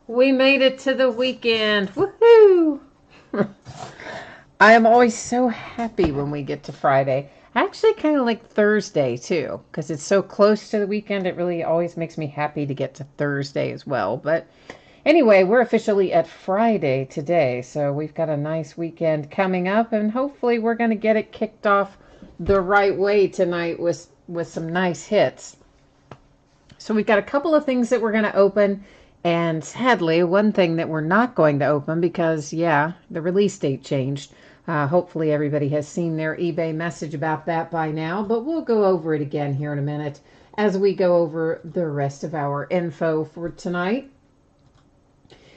We made it to the weekend. Woohoo! I am always so happy when we get to Friday. I actually kind of like Thursday too, because it's so close to the weekend. It really always makes me happy to get to Thursday as well. But anyway, we're officially at Friday today, so we've got a nice weekend coming up, and hopefully we're going to get it kicked off the right way tonight with some nice hits. So we've got a couple of things that we're going to open, and sadly, one thing that we're not going to open because, yeah, the release date changed. Hopefully everybody has seen their eBay message about that by now, but we'll go over it again here in a minute as we go over the rest of our info for tonight.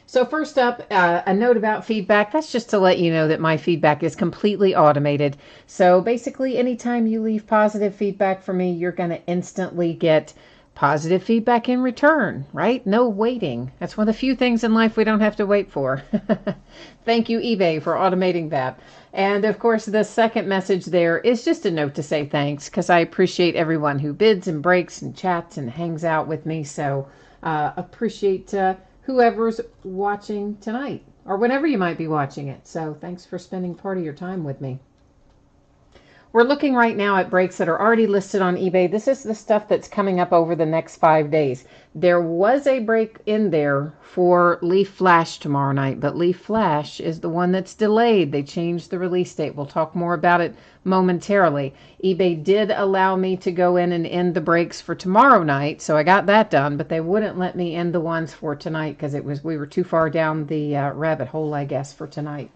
So first up, a note about feedback. That's just to let you know that my feedback is completely automated. So basically, anytime you leave positive feedback for me, you're going to instantly get positive feedback in return, right? No waiting. That's one of the few things in life we don't have to wait for. Thank you, eBay, for automating that. And of course, the second message there is just a note to say thanks because I appreciate everyone who bids and breaks and chats and hangs out with me. So appreciate whoever's watching tonight or whenever you might be watching it. So thanks for spending part of your time with me. We're looking right now at breaks that are already listed on eBay. This is the stuff that's coming up over the next 5 days. There was a break in there for Leaf Flash tomorrow night, but Leaf Flash is the one that's delayed. They changed the release date. We'll talk more about it momentarily. eBay did allow me to go in and end the breaks for tomorrow night, so I got that done, but they wouldn't let me end the ones for tonight because we were too far down the rabbit hole, I guess, for tonight.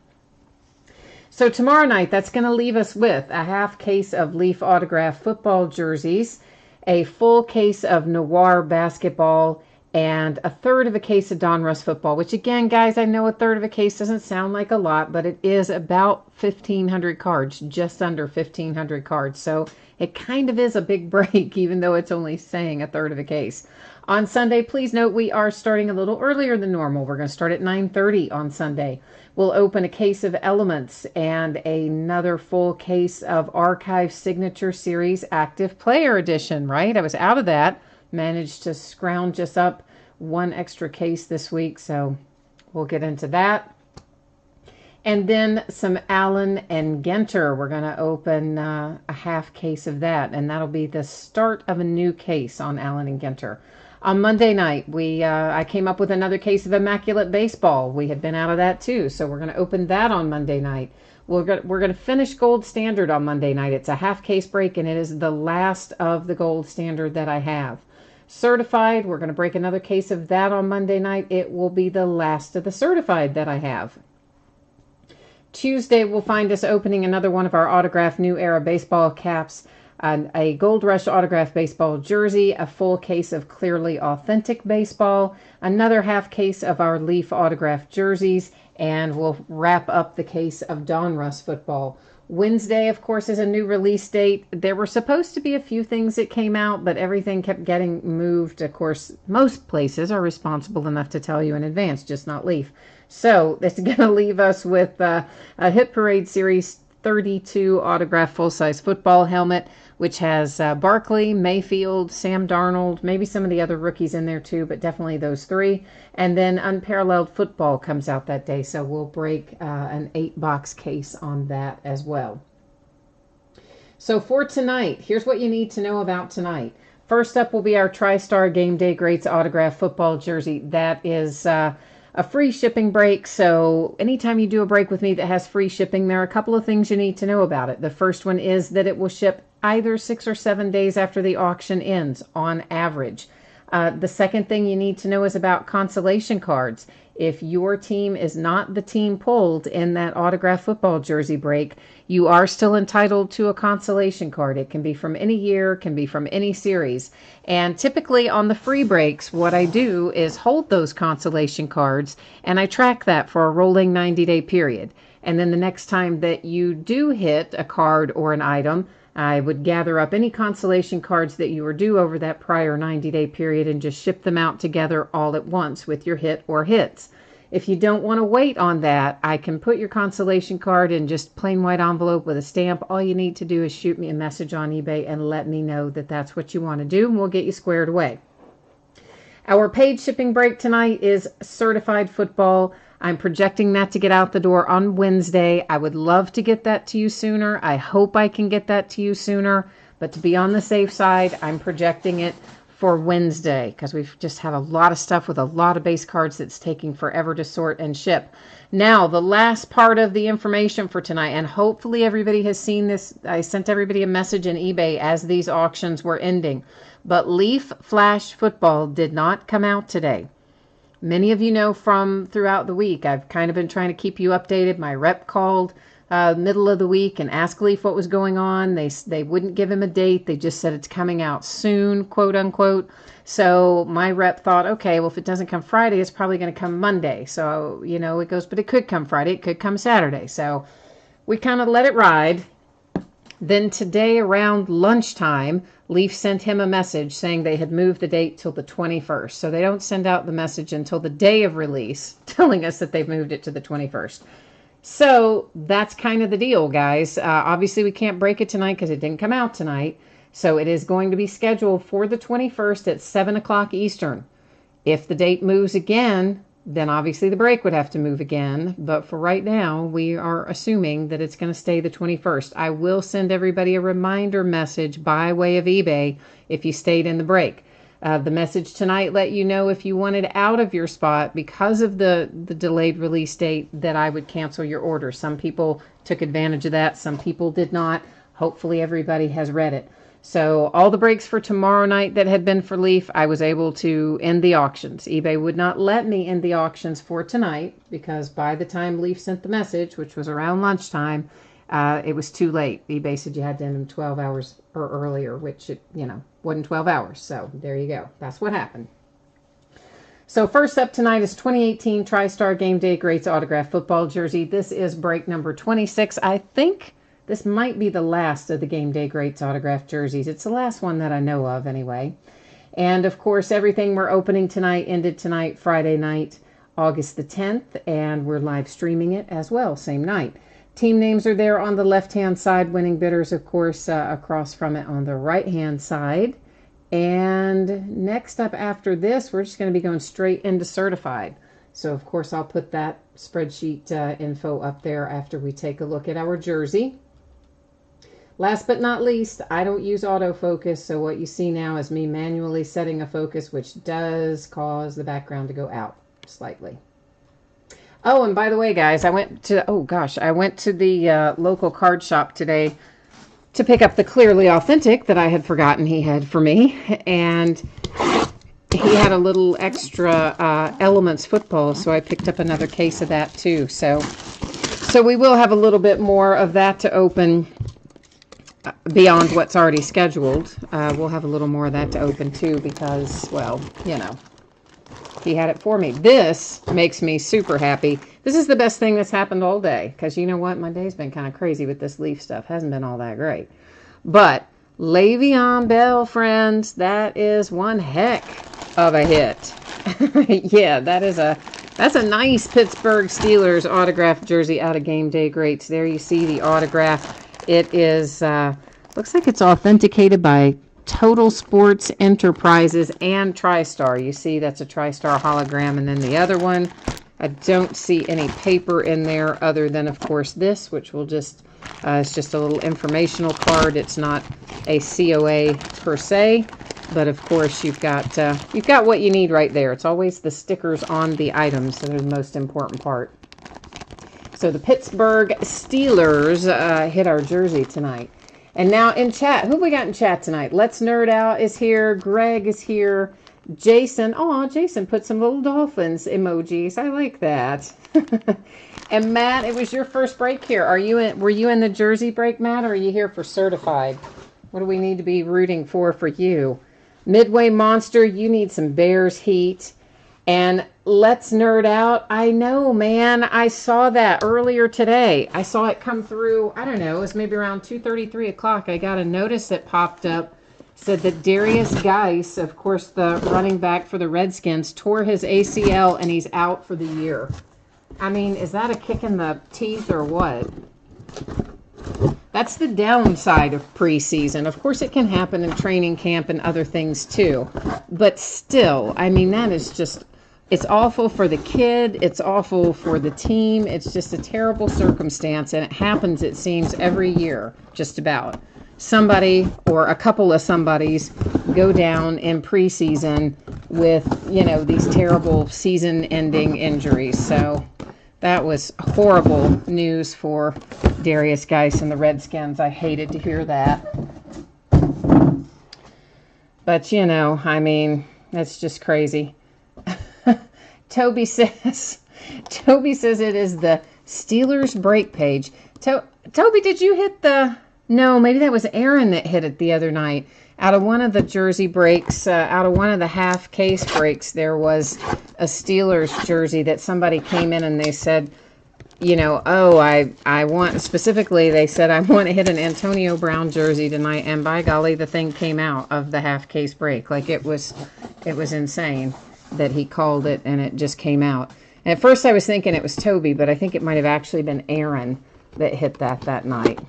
So tomorrow night, that's going to leave us with a half case of Leaf autograph football jerseys, a full case of Noir basketball, and a third of a case of Donruss football, which again, guys, I know a third of a case doesn't sound like a lot, but it is about 1,500 cards, just under 1,500 cards. So it kind of is a big break, even though it's only saying a third of a case. On Sunday, please note we are starting a little earlier than normal. We're going to start at 9:30 on Sunday. We'll open a case of Elements and another full case of Archive Signature Series Active Player Edition, right? I was out of that. Managed to scrounge us up one extra case this week, so we'll get into that. And then some Allen and Genter. We're going to open a half case of that, and that'll be the start of a new case on Allen and Genter. On Monday night, I came up with another case of Immaculate Baseball. We had been out of that too, so we're going to open that on Monday night. We're going to finish Gold Standard on Monday night. It's a half case break, and it is the last of the Gold Standard that I have. Certified, we're going to break another case of that on Monday night. It will be the last of the certified that I have. Tuesday will find us opening another one of our autographed New Era baseball caps, a Gold Rush autographed baseball jersey, a full case of Clearly Authentic baseball, another half case of our Leaf autographed jerseys, and we'll wrap up the case of Donruss football. Wednesday, of course, is a new release date. There were supposed to be a few things that came out, but everything kept getting moved. Of course, most places are responsible enough to tell you in advance, just not Leaf. So it's going to leave us with a Hit Parade Series 32 autographed full-size football helmet, which has Barkley, Mayfield, Sam Darnold, maybe some of the other rookies in there too, but definitely those three. And then Unparalleled Football comes out that day, so we'll break an 8-box case on that as well. So for tonight, here's what you need to know about tonight. First up will be our TriStar Game Day Greats autographed football jersey. That is a free shipping break, so anytime you do a break with me that has free shipping, there are a couple of things you need to know about it. The first one is that it will ship either 6 or 7 days after the auction ends, on average. The second thing you need to know is about consolation cards. If your team is not the team pulled in that autographed football jersey break, you are still entitled to a consolation card. It can be from any year, can be from any series. And typically on the free breaks, what I do is hold those consolation cards and I track that for a rolling 90-day period. And then the next time that you do hit a card or an item, I would gather up any consolation cards that you were due over that prior 90-day period and just ship them out together all at once with your hit or hits. If you don't want to wait on that, I can put your consolation card in just plain white envelope with a stamp. All you need to do is shoot me a message on eBay and let me know that that's what you want to do, and we'll get you squared away. Our paid shipping break tonight is certified football. I'm projecting that to get out the door on Wednesday. I would love to get that to you sooner. I hope I can get that to you sooner. But to be on the safe side, I'm projecting it for Wednesday because we've just had a lot of stuff with a lot of base cards that's taking forever to sort and ship. Now, the last part of the information for tonight, and hopefully everybody has seen this. I sent everybody a message in eBay as these auctions were ending. But Leaf Flash Football did not come out today. Many of you know from throughout the week, I've kind of been trying to keep you updated. My rep called middle of the week and asked Leaf what was going on. They wouldn't give him a date. They just said it's coming out soon, quote unquote. So my rep thought, okay, well, if it doesn't come Friday, it's probably going to come Monday. So, you know, it goes, but it could come Friday. It could come Saturday. So we kind of let it ride. Then today around lunchtime, Leaf sent him a message saying they had moved the date till the 21st. So they don't send out the message until the day of release telling us that they've moved it to the 21st. So that's kind of the deal, guys. Obviously, we can't break it tonight because it didn't come out tonight. So it is going to be scheduled for the 21st at 7 o'clock Eastern. If the date moves again, then obviously the break would have to move again. But for right now, we are assuming that it's going to stay the 21st. I will send everybody a reminder message by way of eBay if you stayed in the break. The message tonight let you know if you wanted out of your spot because of the delayed release date that I would cancel your order. Some people took advantage of that. Some people did not. Hopefully everybody has read it. So all the breaks for tomorrow night that had been for Leaf, I was able to end the auctions. eBay would not let me end the auctions for tonight because by the time Leaf sent the message, which was around lunchtime, it was too late. eBay said you had to end them 12 hours or earlier, which, wasn't 12 hours. So there you go. That's what happened. So first up tonight is 2018 TriStar Game Day Greats Autograph Football Jersey. This is break number 26. I think this might be the last of the Game Day Greats autograph jerseys. It's the last one that I know of anyway. And of course, everything we're opening tonight ended tonight, Friday night, August the 10th, and we're live streaming it as well, same night. Team names are there on the left-hand side. Winning bidders, of course, across from it on the right-hand side. And next up after this, we're just going to be going straight into certified. So, of course, I'll put that spreadsheet info up there after we take a look at our jersey. Last but not least, I don't use autofocus, so what you see now is me manually setting a focus, which does cause the background to go out slightly. Oh, and by the way, guys, I went to the local card shop today to pick up the Clearly Authentic that I had forgotten he had for me, and he had a little extra Elements football, so I picked up another case of that too. So we will have a little bit more of that to open beyond what's already scheduled. We'll have a little more of that to open too because, well, he had it for me. This makes me super happy. This is the best thing that's happened all day because you know what? My day's been kind of crazy with this Leaf stuff. Hasn't been all that great. But Le'Veon Bell, friends, that is one heck of a hit. Yeah, that's a nice Pittsburgh Steelers autographed jersey out of Game Day Greats. There you see the autograph. It is, looks like it's authenticated by Total Sports Enterprises and TriStar. You see that's a TriStar hologram. And then the other one, I don't see any paper in there other than, of course, this, which will just, it's just a little informational card. It's not a COA per se, but of course you've got what you need right there. It's always the stickers on the items that are the most important part. So the Pittsburgh Steelers hit our jersey tonight. And now in chat, who we got in chat tonight? Let's Nerd Out is here. Greg is here. Jason. Oh, Jason put some little dolphins emojis. I like that. And Matt, it was your first break here. Were you in the jersey break, Matt, or are you here for certified? What do we need to be rooting for you? Midway Monster, you need some Bears heat. And Let's Nerd Out. I know, man. I saw that earlier today. I saw it come through, I don't know, it was maybe around 2:30, 3 o'clock. I got a notice that popped up. Said that Darius Geis, of course, the running back for the Redskins, tore his ACL and he's out for the year. I mean, is that a kick in the teeth or what? That's the downside of preseason. Of course, it can happen in training camp and other things too. But still, I mean, that is just, it's awful for the kid. It's awful for the team. It's just a terrible circumstance. And it happens, it seems, every year, just about. Somebody or a couple of somebodies go down in preseason with, you know, these terrible season-ending injuries. So that was horrible news for Darius Geis and the Redskins. I hated to hear that. But, you know, I mean, that's just crazy. Toby says it is the Steelers break page. Toby, did you hit the... No, maybe that was Aaron that hit it the other night. Out of one of the jersey breaks, out of one of the half case breaks, there was a Steelers jersey that somebody came in and they said, you know, oh, I want, specifically, they said, I want to hit an Antonio Brown jersey tonight. And by golly, the thing came out of the half case break. Like it was insane that he called it and it just came out. And at first I was thinking it was Toby, but I think it might have actually been Aaron that hit that night.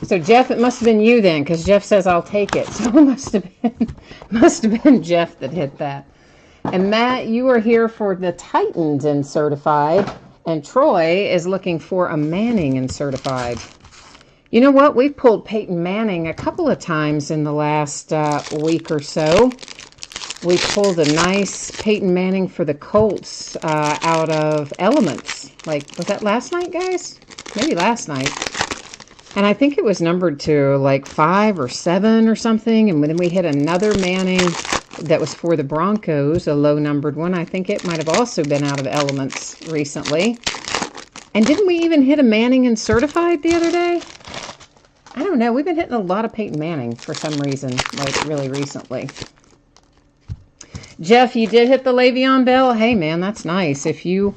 So Jeff, it must have been you then, because Jeff says I'll take it. So it must have been Jeff that hit that. And Matt, you are here for the Titans in certified, and Troy is looking for a Manning in certified. You know what? We've pulled Peyton Manning a couple of times in the last week or so. We pulled a nice Peyton Manning for the Colts out of Elements. Like, was that last night, guys? Maybe last night. And I think it was numbered to like 5 or 7 or something. And then we hit another Manning that was for the Broncos, a low-numbered one. I think it might have also been out of Elements recently. And didn't we even hit a Manning in certified the other day? I don't know. We've been hitting a lot of Peyton Manning for some reason, like really recently. Jeff, you did hit the Le'Veon Bell. Hey, man, that's nice. If you...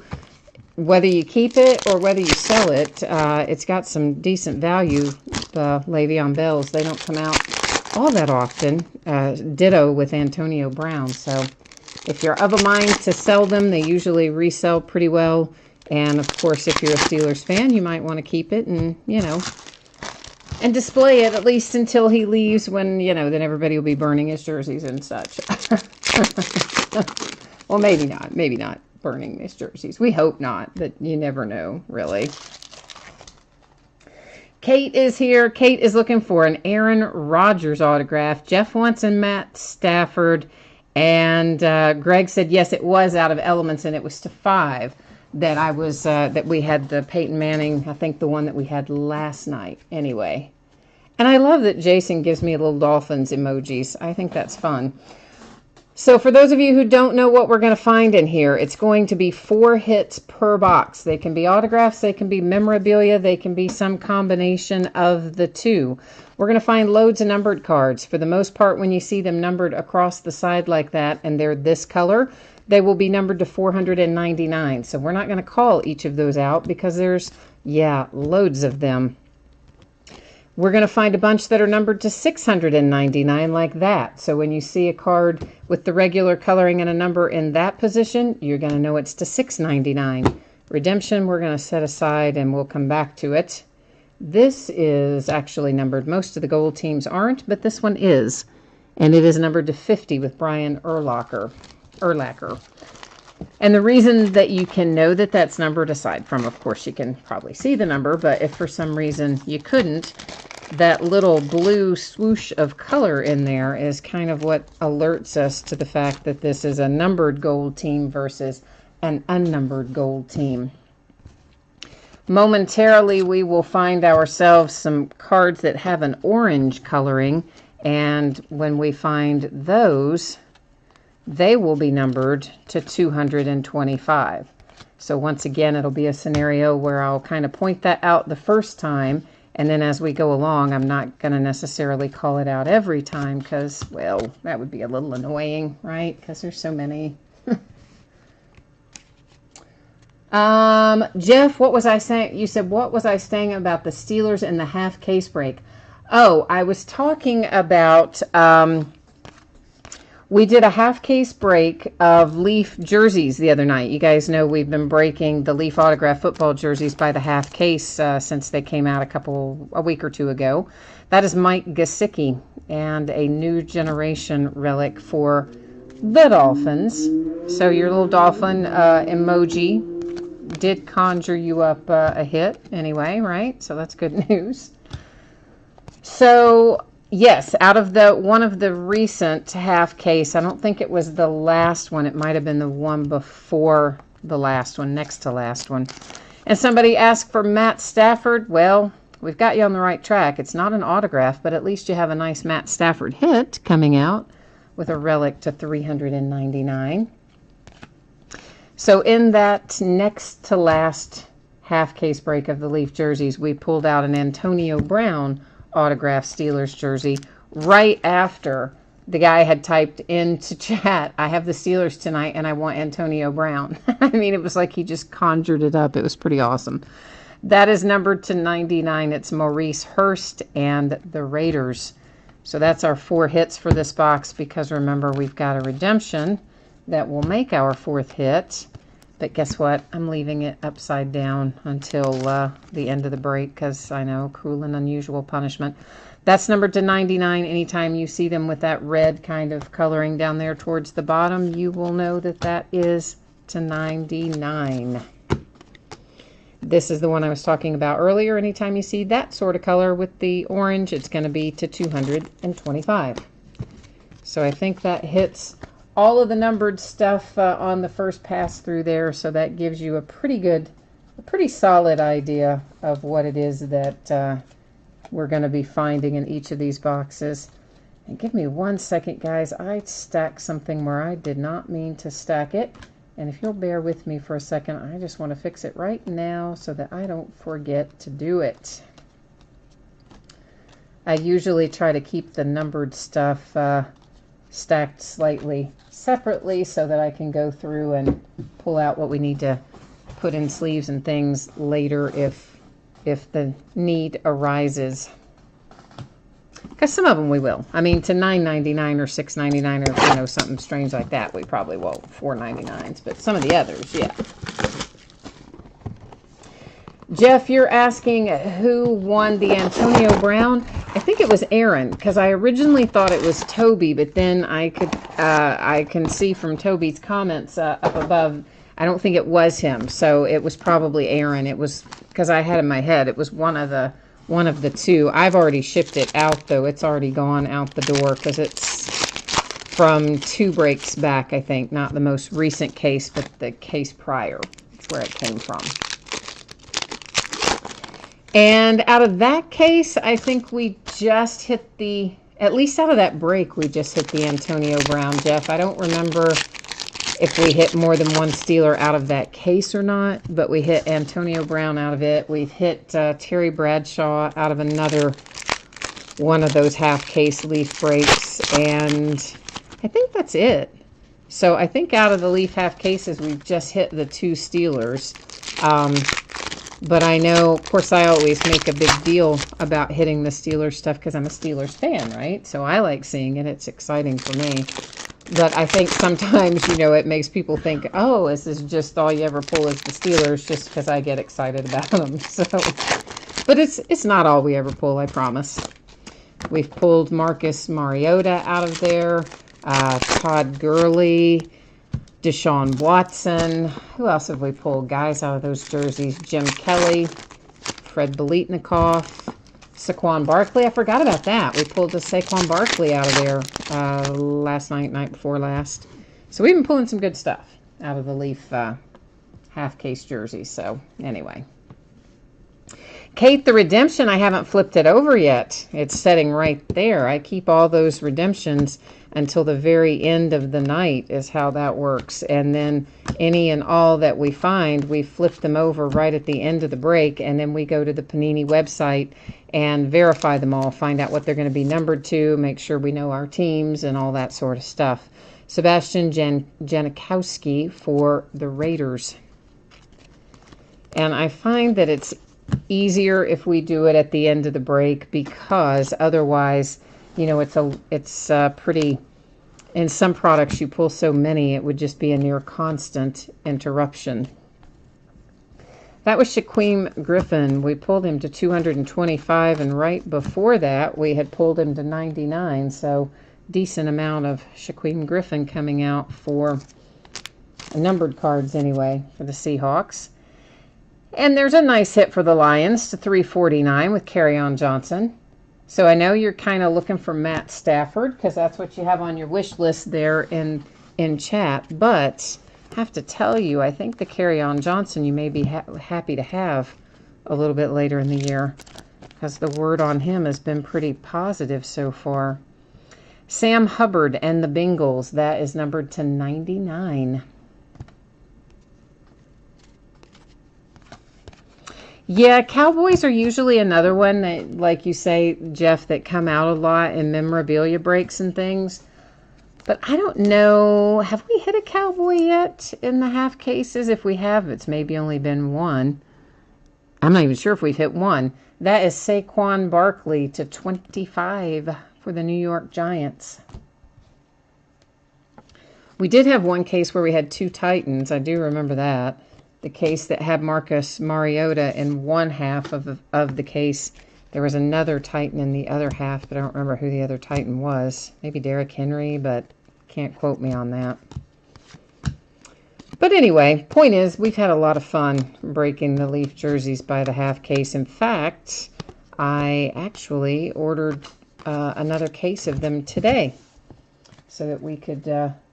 Whether you keep it or whether you sell it, it's got some decent value, the Le'Veon Bells. They don't come out all that often. Ditto with Antonio Brown. So if you're of a mind to sell them, they usually resell pretty well. And, of course, if you're a Steelers fan, you might want to keep it and, you know, and display it at least until he leaves when, you know, then everybody will be burning his jerseys and such. Well, maybe not. Maybe not. Burning these jerseys. We hope not, but you never know, really. Kate is here. Kate is looking for an Aaron Rodgers autograph. Jeff wants a Matt Stafford. And Greg said, yes, it was out of Elements, and it was to 5 that I was, that we had the Peyton Manning, I think the one that we had last night, anyway. And I love that Jason gives me little dolphins emojis. I think that's fun. So for those of you who don't know what we're going to find in here, it's going to be 4 hits per box. They can be autographs, they can be memorabilia, they can be some combination of the two. We're going to find loads of numbered cards. For the most part, when you see them numbered across the side like that and they're this color, they will be numbered to 499. So we're not going to call each of those out because there's, yeah, loads of them. We're going to find a bunch that are numbered to 699 like that. So when you see a card with the regular coloring and a number in that position, you're going to know it's to 699. Redemption, we're going to set aside and we'll come back to it. This is actually numbered. Most of the gold teams aren't, but this one is. And it is numbered to 50 with Brian Urlacher. And the reason that you can know that that's numbered, aside from, of course, you can probably see the number, but if for some reason you couldn't, that little blue swoosh of color in there is kind of what alerts us to the fact that this is a numbered gold team versus an unnumbered gold team. Momentarily, we will find ourselves some cards that have an orange coloring, and when we find those, they will be numbered to 225. So once again, it'll be a scenario where I'll kind of point that out the first time, and then as we go along, I'm not going to necessarily call it out every time because, well, that would be a little annoying, right? Because there's so many. Jeff, what was I saying? You said, what was I saying about the Steelers and the half case break? Oh, I was talking about We did a half case break of Leaf jerseys the other night. You guys know we've been breaking the Leaf autograph football jerseys by the half case since they came out a week or two ago. That is Mike Gesicki and a new generation relic for the Dolphins. So your little dolphin emoji did conjure you up a hit anyway, right? So that's good news. So yes, out of one of the recent half case, I don't think it was the last one. It might have been the one before the last one, next to last one. And somebody asked for Matt Stafford. Well, we've got you on the right track. It's not an autograph, but at least you have a nice Matt Stafford hit coming out with a relic to 399. So in that next to last half case break of the Leaf jerseys, we pulled out an Antonio Brown autographed Steelers jersey right after the guy had typed into chat, I have the Steelers tonight and I want Antonio Brown. I mean, it was like he just conjured it up. It was pretty awesome. That is numbered to 99. It's Maurice Hurst and the Raiders. So that's our 4 hits for this box, because remember, we've got a redemption that will make our 4th hit. But guess what? I'm leaving it upside down until the end of the break, because I know, cruel and unusual punishment. That's numbered to 99. Anytime you see them with that red kind of coloring down there towards the bottom, you will know that that is to 99. This is the one I was talking about earlier. Anytime you see that sort of color with the orange, it's going to be to 225. So I think that hits all of the numbered stuff on the first pass through there. So that gives you a pretty solid idea of what it is that we're going to be finding in each of these boxes. And give me 1 second, guys. I stacked something where I did not mean to stack it. And if you'll bear with me for a second, I just want to fix it right now so that I don't forget to do it. I usually try to keep the numbered stuff stacked slightly separately so that I can go through and pull out what we need to put in sleeves and things later if the need arises. Because some of them we will. I mean, to $9.99 or $6.99 or something strange like that, we probably won't. $4.99s, but some of the others, yeah. Jeff, you're asking who won the Antonio Brown. I think it was Aaron, because I originally thought it was Toby, but then I can see from Toby's comments up above, I don't think it was him. So it was probably Aaron. It was, because I had in my head, it was one of the two. I've already shipped it out, though. It's already gone out the door because it's from 2 breaks back, I think. Not the most recent case, but the case prior. That's where it came from. And out of that case, I think we just hit at least out of that break, we just hit the Antonio Brown, Jeff. I don't remember if we hit more than one Steeler out of that case or not, but we hit Antonio Brown out of it. We've hit Terry Bradshaw out of another one of those half-case Leaf breaks, and I think that's it. So I think out of the Leaf half cases, we've just hit the 2 Steelers. But I know, of course, I always make a big deal about hitting the Steelers stuff because I'm a Steelers fan, right? So I like seeing it. It's exciting for me. But I think sometimes, it makes people think, oh, this is just all you ever pull is the Steelers, just because I get excited about them. So, but it's not all we ever pull, I promise. We've pulled Marcus Mariota out of there, Todd Gurley, Deshaun Watson. Who else have we pulled? Guys out of those jerseys. Jim Kelly, Fred Biletnikoff, Saquon Barkley. I forgot about that. We pulled the Saquon Barkley out of there last night before last. So we've been pulling some good stuff out of the Leaf half-case jerseys. So anyway. Kate, the redemption, I haven't flipped it over yet. It's sitting right there. I keep all those redemptions until the very end of the night is how that works. And then any and all that we find, we flip them over right at the end of the break, and then we go to the Panini website and verify them all, find out what they're going to be numbered to, make sure we know our teams and all that sort of stuff. Sebastian Janikowski for the Raiders. And I find that it's easier if we do it at the end of the break, because otherwise, it's pretty In some products, you pull so many, it would just be a near constant interruption. That was Shaquem Griffin. We pulled him to 225, and right before that, we had pulled him to 99. So, decent amount of Shaquem Griffin coming out for numbered cards anyway for the Seahawks. And there's a nice hit for the Lions to 349 with Kerryon Johnson. So I know you're kind of looking for Matt Stafford because that's what you have on your wish list there in chat. But I have to tell you, I think the Kerryon Johnson you may be happy to have a little bit later in the year because the word on him has been pretty positive so far. Sam Hubbard and the Bengals, that is numbered to 99. Yeah, Cowboys are usually another one that, like you say, Jeff, that come out a lot in memorabilia breaks and things. But I don't know, have we hit a Cowboy yet in the half cases? If we have, it's maybe only been one. I'm not even sure if we've hit one. That is Saquon Barkley to 25 for the New York Giants. We did have one case where we had two Titans. I do remember that. The case that had Marcus Mariota in one half of the case. There was another Titan in the other half, but I don't remember who the other Titan was. Maybe Derrick Henry, but can't quote me on that. But anyway, point is, we've had a lot of fun breaking the Leaf jerseys by the half case. In fact, I actually ordered another case of them today so that we could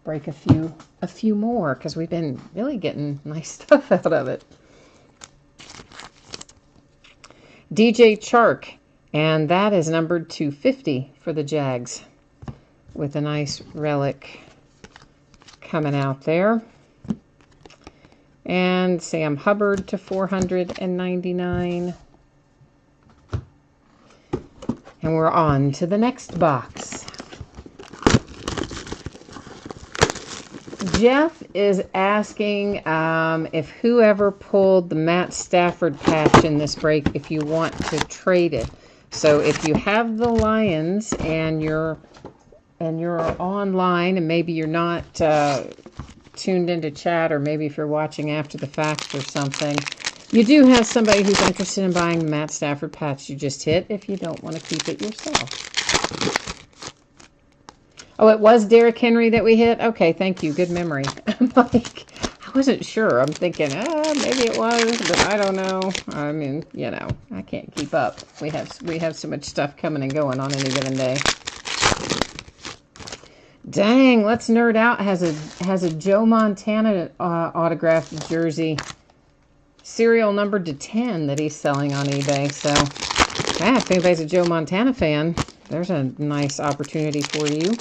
break a few more because we've been really getting nice stuff out of it. DJ Chark, and that is numbered to 50 for the Jags with a nice relic coming out there. And Sam Hubbard to 499. And we're on to the next box. Jeff is asking if whoever pulled the Matt Stafford patch in this break, if you want to trade it. So if you have the Lions and you're online and maybe you're not tuned into chat, or maybe if you're watching after the fact or something, you do have somebody who's interested in buying the Matt Stafford patch you just hit if you don't want to keep it yourself. Oh, it was Derrick Henry that we hit? Okay, thank you. Good memory. I'm like, I wasn't sure. I'm thinking, maybe it was, but I don't know. I mean, you know, I can't keep up. We have so much stuff coming and going on any given day. Dang, Let's Nerd Out has a Joe Montana autographed jersey, serial numbered to 10 that he's selling on eBay. So, if anybody's a Joe Montana fan, there's a nice opportunity for you.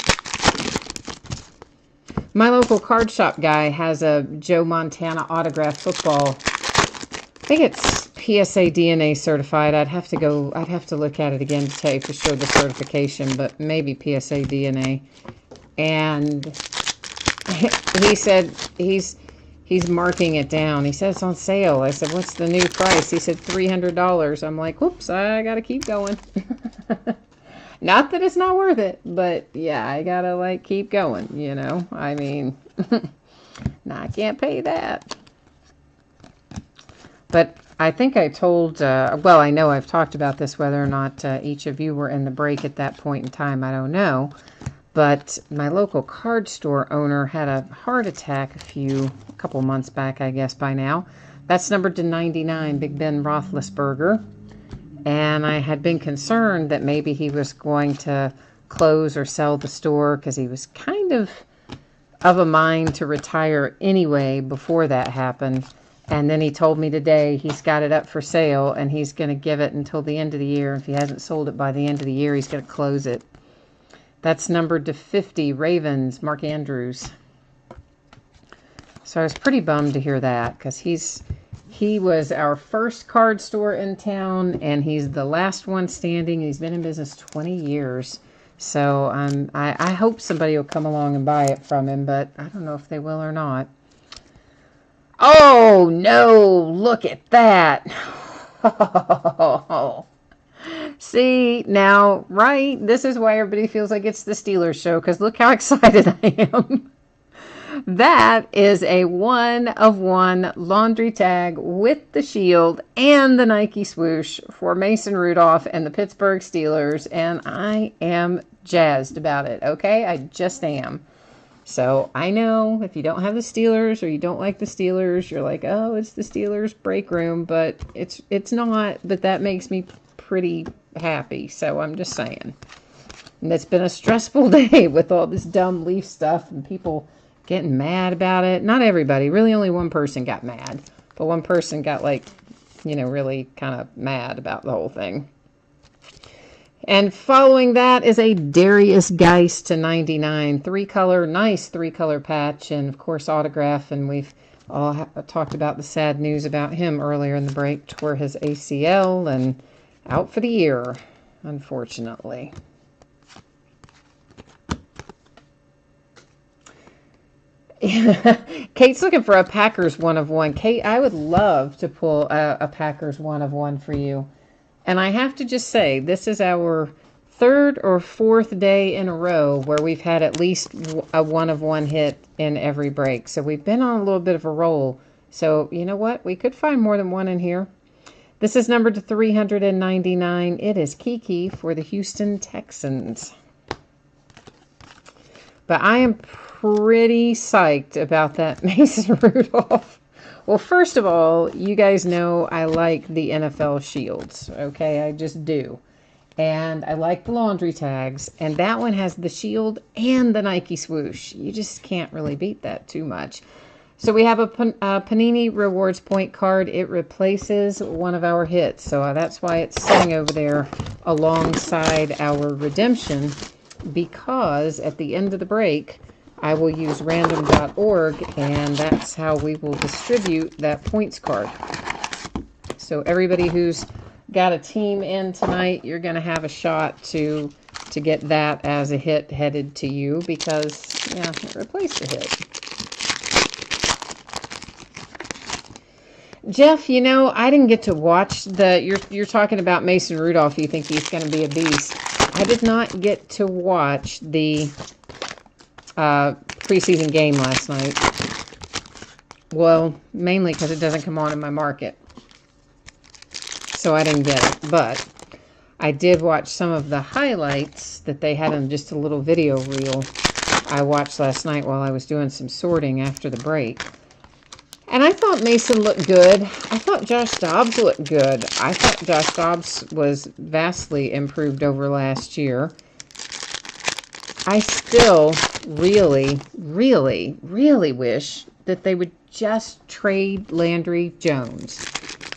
My local card shop guy has a Joe Montana autographed football. I think it's PSA DNA certified. I'd have to look at it again to tell you for sure the certification, but maybe PSA DNA. And he said he's marking it down. He said it's on sale. I said, what's the new price? He said $300. I'm like, whoops, I gotta keep going. Not that it's not worth it, but yeah, I gotta like keep going, you know. I mean, no, I can't pay that. But I think I told, well, I know I've talked about this, whether or not each of you were in the break at that point in time, I don't know. But my local card store owner had a heart attack a couple months back, I guess by now. That's numbered to 99, Big Ben Roethlisberger. And I had been concerned that maybe he was going to close or sell the store because he was kind of a mind to retire anyway before that happened. And then he told me today he's got it up for sale and he's going to give it until the end of the year. If he hasn't sold it by the end of the year, he's going to close it. That's numbered to 50, Ravens, Mark Andrews. So I was pretty bummed to hear that because he was our first card store in town, and he's the last one standing. He's been in business 20 years. So I hope somebody will come along and buy it from him, but I don't know if they will or not. Oh, no, look at that. See, now, right, this is why everybody feels like it's the Steelers show, because look how excited I am. That is a 1-of-1 laundry tag with the shield and the Nike swoosh for Mason Rudolph and the Pittsburgh Steelers, and I am jazzed about it, okay? I just am. So I know if you don't have the Steelers or you don't like the Steelers, you're like, oh, it's the Steelers break room, but it's not, but that makes me pretty happy, so I'm just saying. And it's been a stressful day with all this dumb Leaf stuff and people getting mad about it. Not everybody. Really only one person got mad. But one person got, like, really kind of mad about the whole thing. And following that is a Darius Geist to 99. Nice three-color patch. And, of course, autograph. And we've all talked about the sad news about him earlier in the break. Tore his ACL and out for the year, unfortunately. Kate's looking for a Packers 1-of-1. Kate, I would love to pull a Packers 1-of-1 for you. And I have to just say, this is our third or fourth day in a row where we've had at least a 1-of-1 hit in every break. So we've been on a little bit of a roll. So you know what? We could find more than one in here. This is numbered to 399. It is Kiki for the Houston Texans. But I am pretty psyched about that Mason Rudolph. Well, first of all, you guys know I like the NFL shields, okay? I just do. And I like the laundry tags, and that one has the shield and the Nike swoosh. You just can't really beat that too much. So we have a Panini Rewards point card. It replaces one of our hits, so that's why it's sitting over there alongside our redemption, because at the end of the break, I will use random.org, and that's how we will distribute that points card. So everybody who's got a team in tonight, you're going to have a shot to get that as a hit headed to you, because, yeah, it replaced the hit. Jeff, I didn't get to watch you're talking about Mason Rudolph. You think he's going to be a beast. I did not get to watch the preseason game last night. Well, mainly because it doesn't come on in my market. So I didn't get it. But I did watch some of the highlights that they had in just a little video reel I watched last night while I was doing some sorting after the break. And I thought Mason looked good. I thought Josh Dobbs looked good. I thought Josh Dobbs was vastly improved over last year. I still really, really, really wish that they would just trade Landry Jones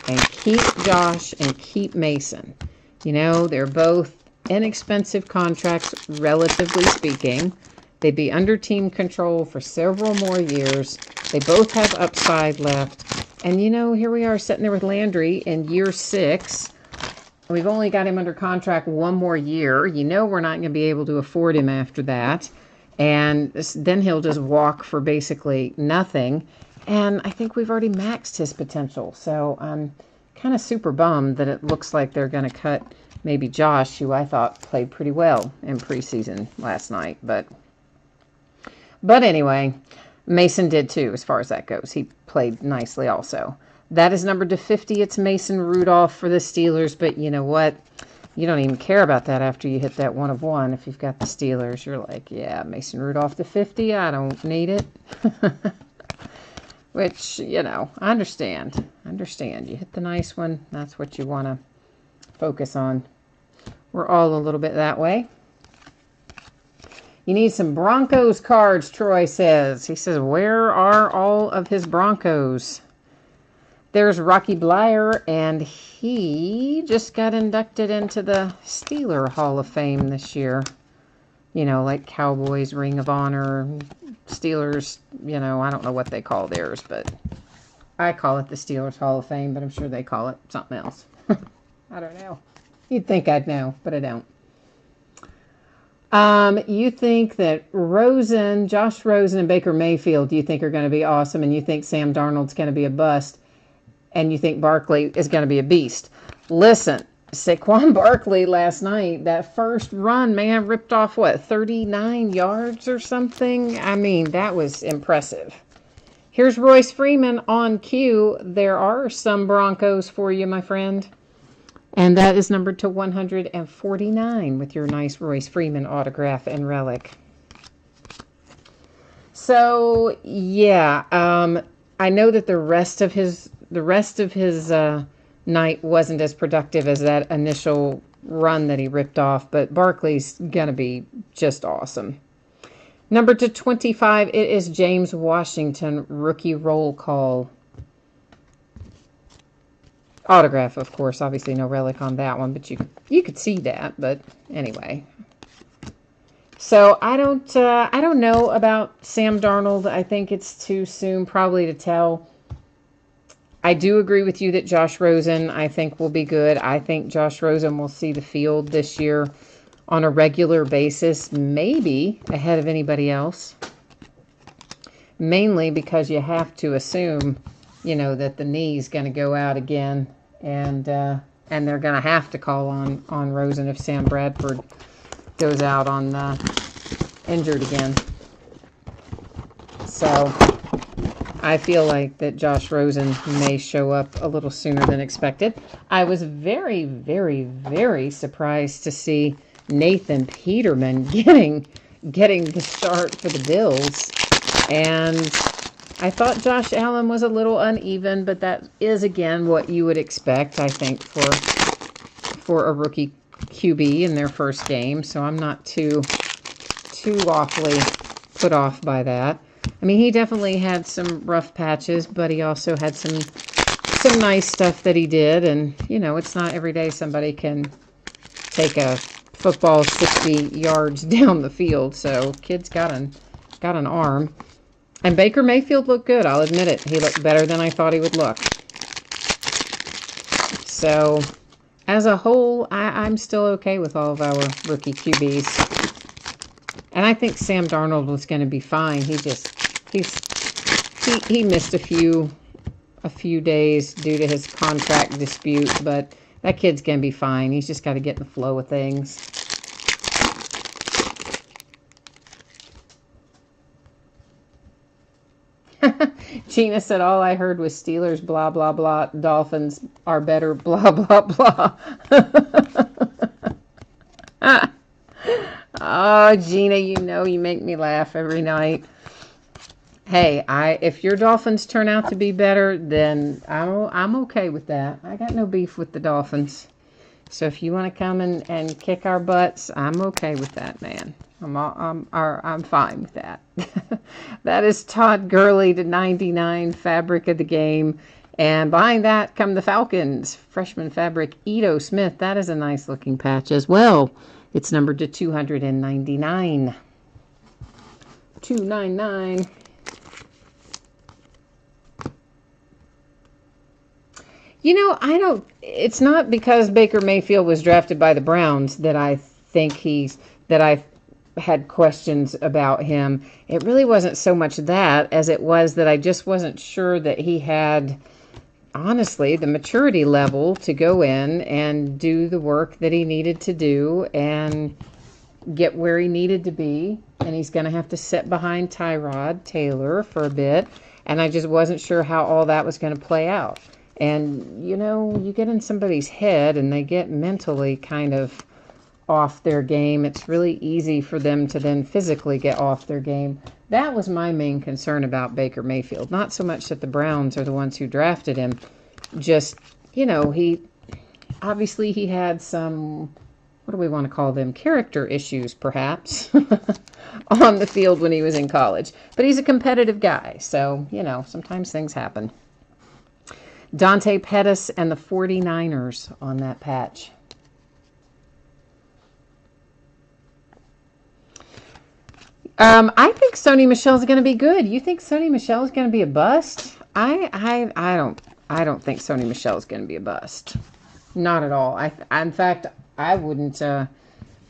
and keep Josh and keep Mason. They're both inexpensive contracts, relatively speaking. They'd be under team control for several more years. They both have upside left. And, here we are sitting there with Landry in year 6. We've only got him under contract one more year. We're not going to be able to afford him after that. And then he'll just walk for basically nothing. And I think we've already maxed his potential. So I'm kind of super bummed that it looks like they're going to cut maybe Josh, who I thought played pretty well in preseason last night. But anyway, Mason did too, as far as that goes. He played nicely also. That is numbered to 50. It's Mason Rudolph for the Steelers. But you know what? You don't even care about that after you hit that 1-of-1. If you've got the Steelers, you're like, yeah, Mason Rudolph to 50. I don't need it. Which, I understand. You hit the nice one. That's what you want to focus on. We're all a little bit that way. You need some Broncos cards, Troy says. He says, where are all of his Broncos? There's Rocky Bleier, and he just got inducted into the Steeler Hall of Fame this year. Like Cowboys Ring of Honor, Steelers, I don't know what they call theirs, but I call it the Steelers Hall of Fame, but I'm sure they call it something else. I don't know. You'd think I'd know, but I don't. You think that Josh Rosen, and Baker Mayfield, you think are going to be awesome, and you think Sam Darnold's going to be a bust, and you think Barkley is going to be a beast. Listen, Saquon Barkley last night, that first run, man, ripped off, what, 39 yards or something? I mean, that was impressive. Here's Royce Freeman on cue. There are some Broncos for you, my friend. And that is numbered to 149 with your nice Royce Freeman autograph and relic. So, yeah, I know that the rest of his night wasn't as productive as that initial run that he ripped off, but Barkley's going to be just awesome. Number to 25, it is James Washington, rookie roll call. Autograph, of course. Obviously, no relic on that one, but you could see that. But anyway, so I don't know about Sam Darnold. I think it's too soon, probably, to tell. I do agree with you that Josh Rosen, I think, will be good. I think Josh Rosen will see the field this year on a regular basis, maybe ahead of anybody else. Mainly because you have to assume, that the knee's going to go out again, and they're going to have to call on Rosen if Sam Bradford goes out on injured again. So I feel like that Josh Rosen may show up a little sooner than expected. I was very, very, very surprised to see Nathan Peterman getting the start for the Bills. And I thought Josh Allen was a little uneven, but that is, again, what you would expect, I think, for a rookie QB in their first game. So I'm not too awfully put off by that. I mean, he definitely had some rough patches, but he also had some nice stuff that he did. And, it's not every day somebody can take a football 60 yards down the field. So kid's got an arm. And Baker Mayfield looked good. I'll admit it. He looked better than I thought he would look. So as a whole, I'm still okay with all of our rookie QBs. And I think Sam Darnold was going to be fine. He missed a few days due to his contract dispute, but that kid's going to be fine. He's just got to get in the flow of things. Gina said, all I heard was Steelers, blah, blah, blah. Dolphins are better, blah, blah, blah. Oh, Gina, you make me laugh every night. Hey, if your Dolphins turn out to be better, then I'm okay with that. I got no beef with the Dolphins. So if you want to come and kick our butts, I'm okay with that, man. I'm fine with that. That is Todd Gurley to 99, fabric of the game. And behind that come the Falcons, freshman fabric, Ito Smith. That is a nice looking patch as well. It's numbered to 299. 299. It's not because Baker Mayfield was drafted by the Browns that I think that I had questions about him. It really wasn't so much that as it was that I just wasn't sure that he had, honestly, the maturity level to go in and do the work that he needed to do and get where he needed to be. And he's going to have to sit behind Tyrod Taylor for a bit. And I just wasn't sure how all that was going to play out. And, you get in somebody's head and they get mentally kind of off their game. It's really easy for them to then physically get off their game. That was my main concern about Baker Mayfield. Not so much that the Browns are the ones who drafted him. Just, he had some, what do we want to call them? Character issues, perhaps, on the field when he was in college. But he's a competitive guy. So, sometimes things happen. Dante Pettis and the 49ers on that patch. I think Sony Michel's going to be good. You think Sony Michel is going to be a bust? I don't think Sony Michel is going to be a bust. Not at all. In fact, I wouldn't have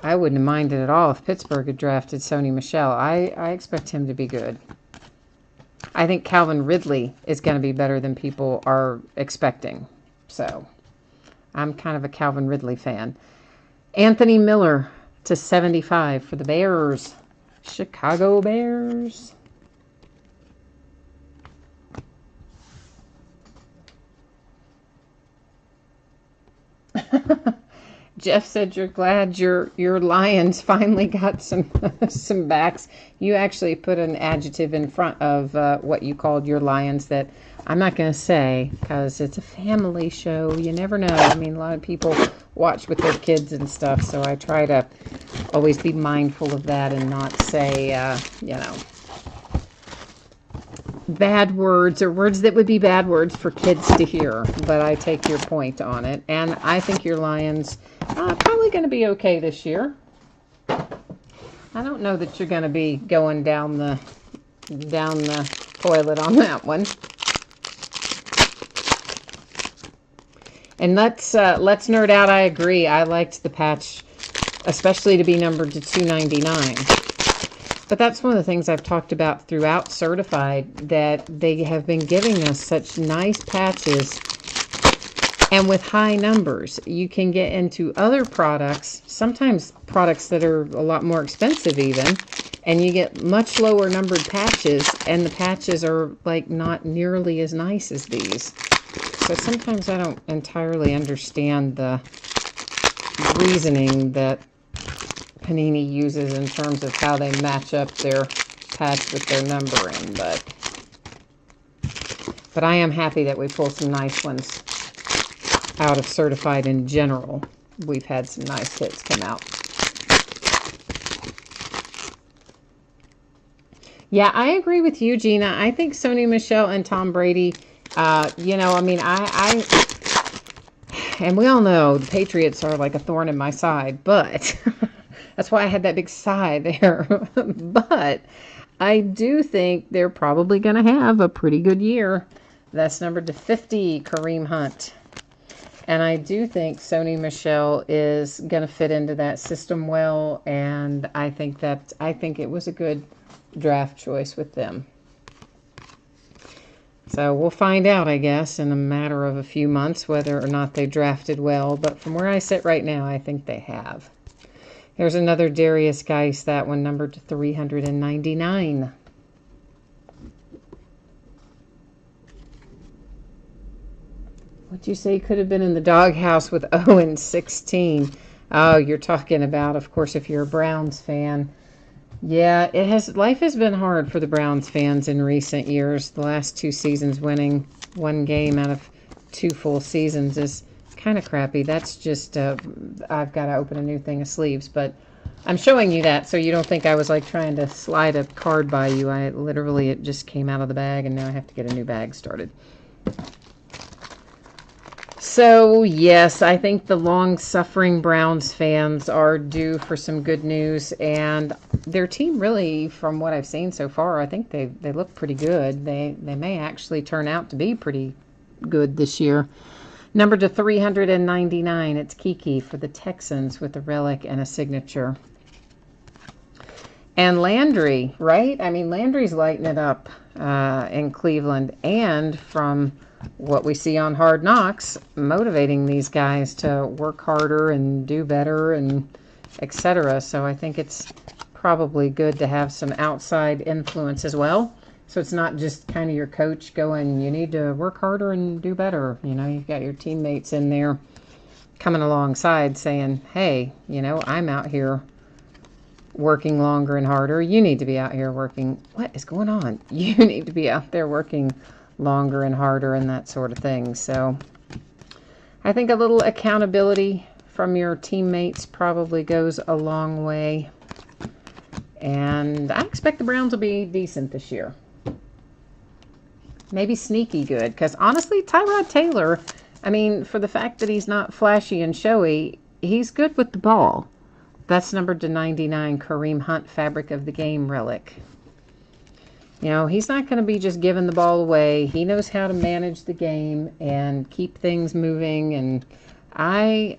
minded at all if Pittsburgh had drafted Sony Michel. I expect him to be good. I think Calvin Ridley is going to be better than people are expecting. So I'm kind of a Calvin Ridley fan. Anthony Miller to 75 for the Bears. Chicago Bears. Jeff said you're glad your Lions finally got some some backs. You actually put an adjective in front of what you called your Lions that I'm not going to say because it's a family show. You never know. I mean, a lot of people watch with their kids and stuff, so I try to always be mindful of that and not say, bad words or words that would be bad words for kids to hear. But I take your point on it, and I think your Lions probably going to be okay this year. I don't know that you're going to be going down the toilet on that one. And let's nerd out. I agree. I liked the patch, especially to be numbered to 299. But that's one of the things I've talked about throughout Certified, that they have been giving us such nice patches. And with high numbers, you can get into other products, sometimes products that are a lot more expensive even, and you get much lower numbered patches, and the patches are like not nearly as nice as these. So sometimes I don't entirely understand the reasoning that Panini uses in terms of how they match up their patch with their numbering, but I am happy that we pull some nice ones out of Certified in general. We've had some nice hits come out. Yeah, I agree with you, Gina. I think Sony Michel and Tom Brady, and we all know the Patriots are like a thorn in my side, but that's why I had that big sigh there. But I do think they're probably going to have a pretty good year. That's numbered to 50, Kareem Hunt. And I do think Sony Michel is going to fit into that system well, and I think it was a good draft choice with them. So we'll find out, I guess, in a matter of a few months whether or not they drafted well. But from where I sit right now, I think they have. There's another Darius Geis, that one numbered to 399. What'd you say could have been in the doghouse with 0-16? Oh, you're talking about, of course, if you're a Browns fan. Yeah, life has been hard for the Browns fans in recent years. The last 2 seasons, winning 1 game out of 2 full seasons is kind of crappy. That's just, I've got to open a new thing of sleeves, but I'm showing you that so you don't think I was like trying to slide a card by you. It just came out of the bag, and now I have to get a new bag started. So, yes, I think the long-suffering Browns fans are due for some good news, and their team really, from what I've seen so far, I think they look pretty good. They may actually turn out to be pretty good this year. Number to 399, it's Kiki for the Texans with a relic and a signature. And Landry, right? I mean, Landry's lighting it up in Cleveland, and from what we see on Hard Knocks, motivating these guys to work harder and do better and etc. So I think it's probably good to have some outside influence as well. So it's not just kind of your coach going, you need to work harder and do better. You know, you've got your teammates in there coming alongside saying, hey, you know, I'm out here working longer and harder. You need to be out here working. What is going on? You need to be out there working longer and harder and that sort of thing. So I think a little accountability from your teammates probably goes a long way. And I expect the Browns will be decent this year. Maybe sneaky good. Because honestly, Tyrod Taylor, I mean, for the fact that he's not flashy and showy, he's good with the ball. That's numbered to 99, Kareem Hunt, Fabric of the Game relic. You know, he's not going to be just giving the ball away. He knows how to manage the game and keep things moving. And I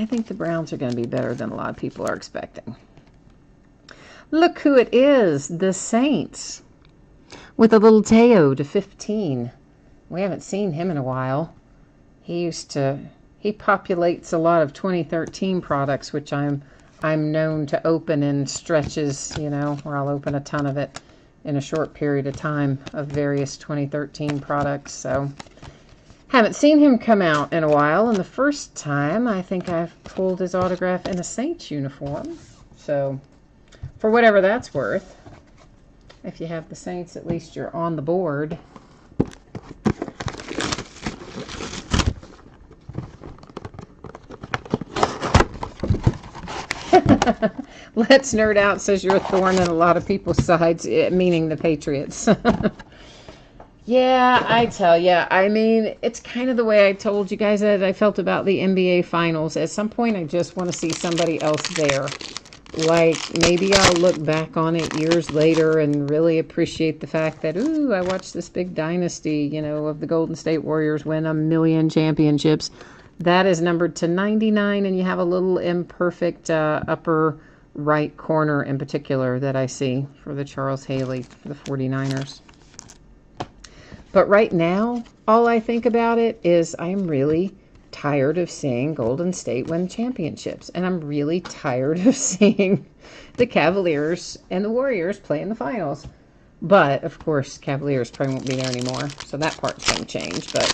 think the Browns are going to be better than a lot of people are expecting. Look who it is, the Saints, with a little Teo to 15. We haven't seen him in a while. He used to he populates a lot of 2013 products, which I'm known to open in stretches, you know, where I'll open a ton of it in a short period of time of various 2013 products. So haven't seen him come out in a while, and the first time I think I've pulled his autograph in a Saints uniform. So for whatever that's worth, if you have the Saints, at least you're on the board. Let's Nerd Out says you're a thorn in a lot of people's sides, meaning the Patriots. Yeah, I tell you, I mean, it's kind of the way I told you guys that I felt about the NBA Finals. At some point, I just want to see somebody else there. Like, maybe I'll look back on it years later and really appreciate the fact that, ooh, I watched this big dynasty, you know, of the Golden State Warriors win 1,000,000 championships. That is numbered to 99, and you have a little imperfect upper right corner in particular that I see for the Charles Haley for the 49ers. But right now, all I think about it is I'm really tired of seeing Golden State win championships. And I'm really tired of seeing the Cavaliers and the Warriors play in the finals. But, of course, Cavaliers probably won't be there anymore. So that part's going to change. But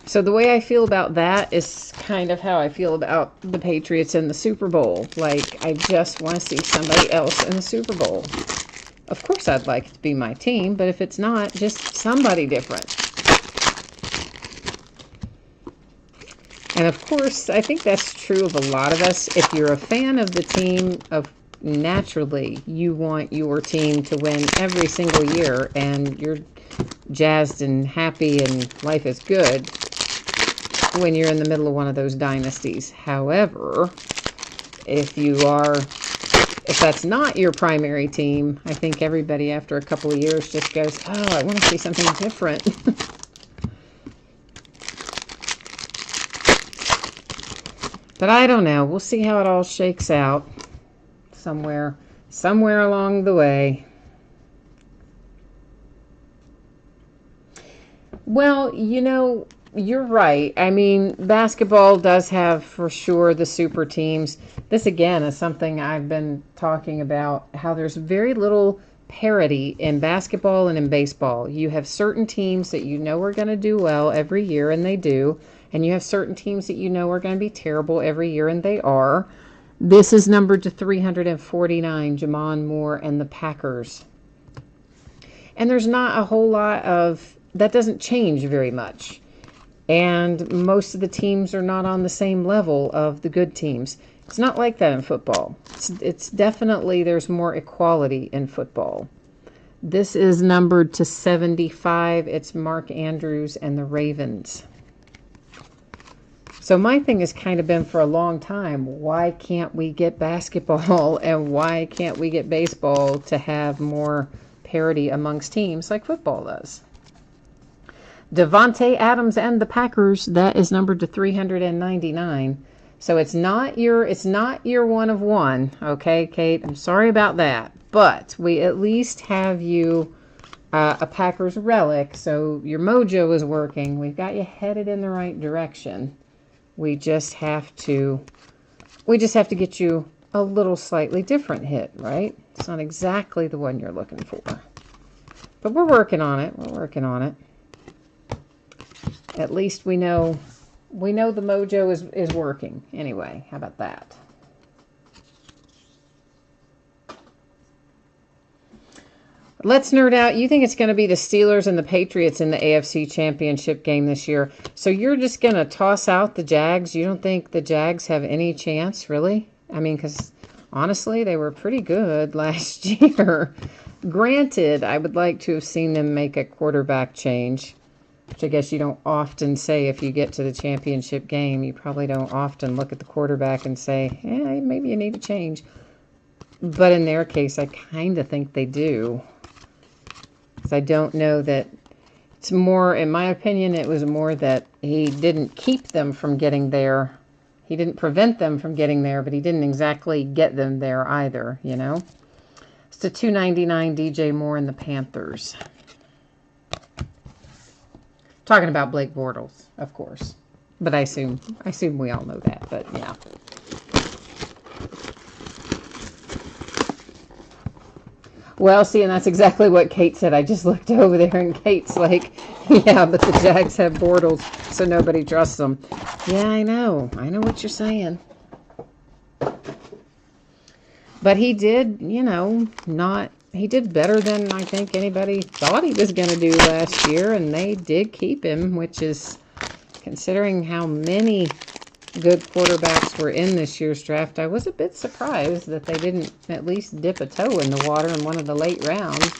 so the way I feel about that is kind of how I feel about the Patriots in the Super Bowl. Like, I just want to see somebody else in the Super Bowl. Of course, I'd like it to be my team, but if it's not, just somebody different. And of course, I think that's true of a lot of us. If you're a fan of the team, naturally, you want your team to win every single year, and you're jazzed and happy and life is good when you're in the middle of one of those dynasties. However, if that's not your primary team, I think everybody after a couple of years just goes, oh, I want to see something different. But I don't know. We'll see how it all shakes out somewhere along the way. Well, you know, you're right. I mean, basketball does have, for sure, the super teams. This, again, is something I've been talking about, how there's very little parity in basketball and in baseball. You have certain teams that you know are going to do well every year, and they do. And you have certain teams that you know are going to be terrible every year, and they are. This is numbered to 349, Jamon Moore and the Packers. And there's not a whole lot of... that doesn't change very much. And most of the teams are not on the same level of the good teams. It's not like that in football. It's definitely, there's more equality in football. This is numbered to 75. It's Mark Andrews and the Ravens. So my thing has kind of been for a long time, why can't we get basketball and why can't we get baseball to have more parity amongst teams like football does? Devontae Adams and the Packers, that is numbered to 399. So it's not your one of one, okay, Kate? I'm sorry about that. But we at least have you a Packers relic, so your mojo is working. We've got you headed in the right direction. We just have to get you a little slightly different hit, right? It's not exactly the one you're looking for. But we're working on it. We're working on it. At least we know the mojo is working. Anyway, how about that? Let's nerd out. You think it's going to be the Steelers and the Patriots in the AFC Championship game this year. So you're just going to toss out the Jags? You don't think the Jags have any chance, really? I mean, because honestly, they were pretty good last year. Granted, I would like to have seen them make a quarterback change, which I guess you don't often say if you get to the championship game. You probably don't often look at the quarterback and say, yeah, maybe you need a change. But in their case, I kind of think they do. Because I don't know that it's more, in my opinion, it was more that he didn't keep them from getting there. He didn't prevent them from getting there, but he didn't exactly get them there either, you know. It's a 299 DJ Moore and the Panthers. Talking about Blake Bortles, of course. But I assume we all know that, but yeah. Well, see, and that's exactly what Kate said. I just looked over there, and Kate's like, yeah, but the Jags have Bortles, so nobody trusts them. Yeah, I know. I know what you're saying. But he did, you know, he did better than I think anybody thought he was going to do last year, and they did keep him, which is, considering how many good quarterbacks were in this year's draft, I was a bit surprised that they didn't at least dip a toe in the water in one of the late rounds,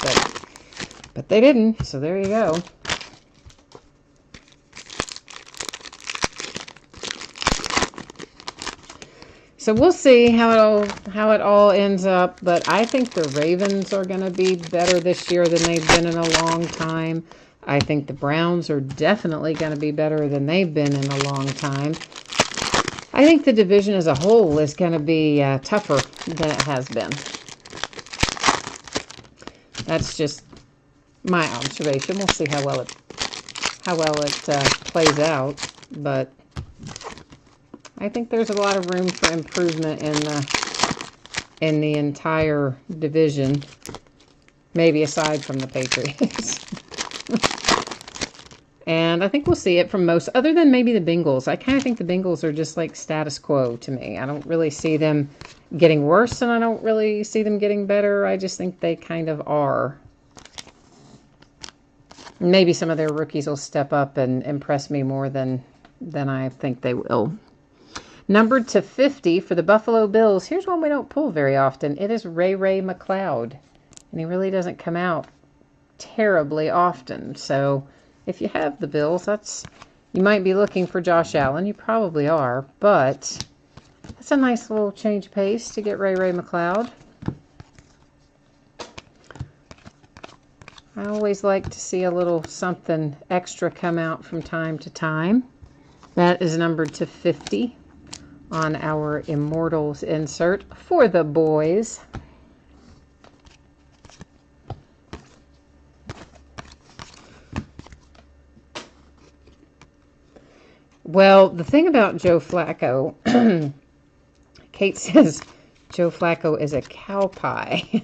but they didn't, so there you go. So we'll see how it all ends up, but I think the Ravens are going to be better this year than they've been in a long time. I think the Browns are definitely going to be better than they've been in a long time. I think the division as a whole is going to be tougher than it has been. That's just my observation. We'll see how well it plays out, but I think there's a lot of room for improvement in the entire division, maybe aside from the Patriots. And I think we'll see it from most, other than maybe the Bengals. I kind of think the Bengals are just like status quo to me. I don't really see them getting worse, and I don't really see them getting better. I just think they kind of are. Maybe some of their rookies will step up and impress me more than I think they will. Numbered to 50 for the Buffalo Bills. Here's one we don't pull very often. It is Ray McCloud. And he really doesn't come out terribly often. So if you have the Bills, you might be looking for Josh Allen. You probably are. But that's a nice little change of pace to get Ray McCloud. I always like to see a little something extra come out from time to time. That is numbered to 50 on our Immortals insert for the boys. Well, the thing about Joe Flacco, Kate says Joe Flacco is a cow pie.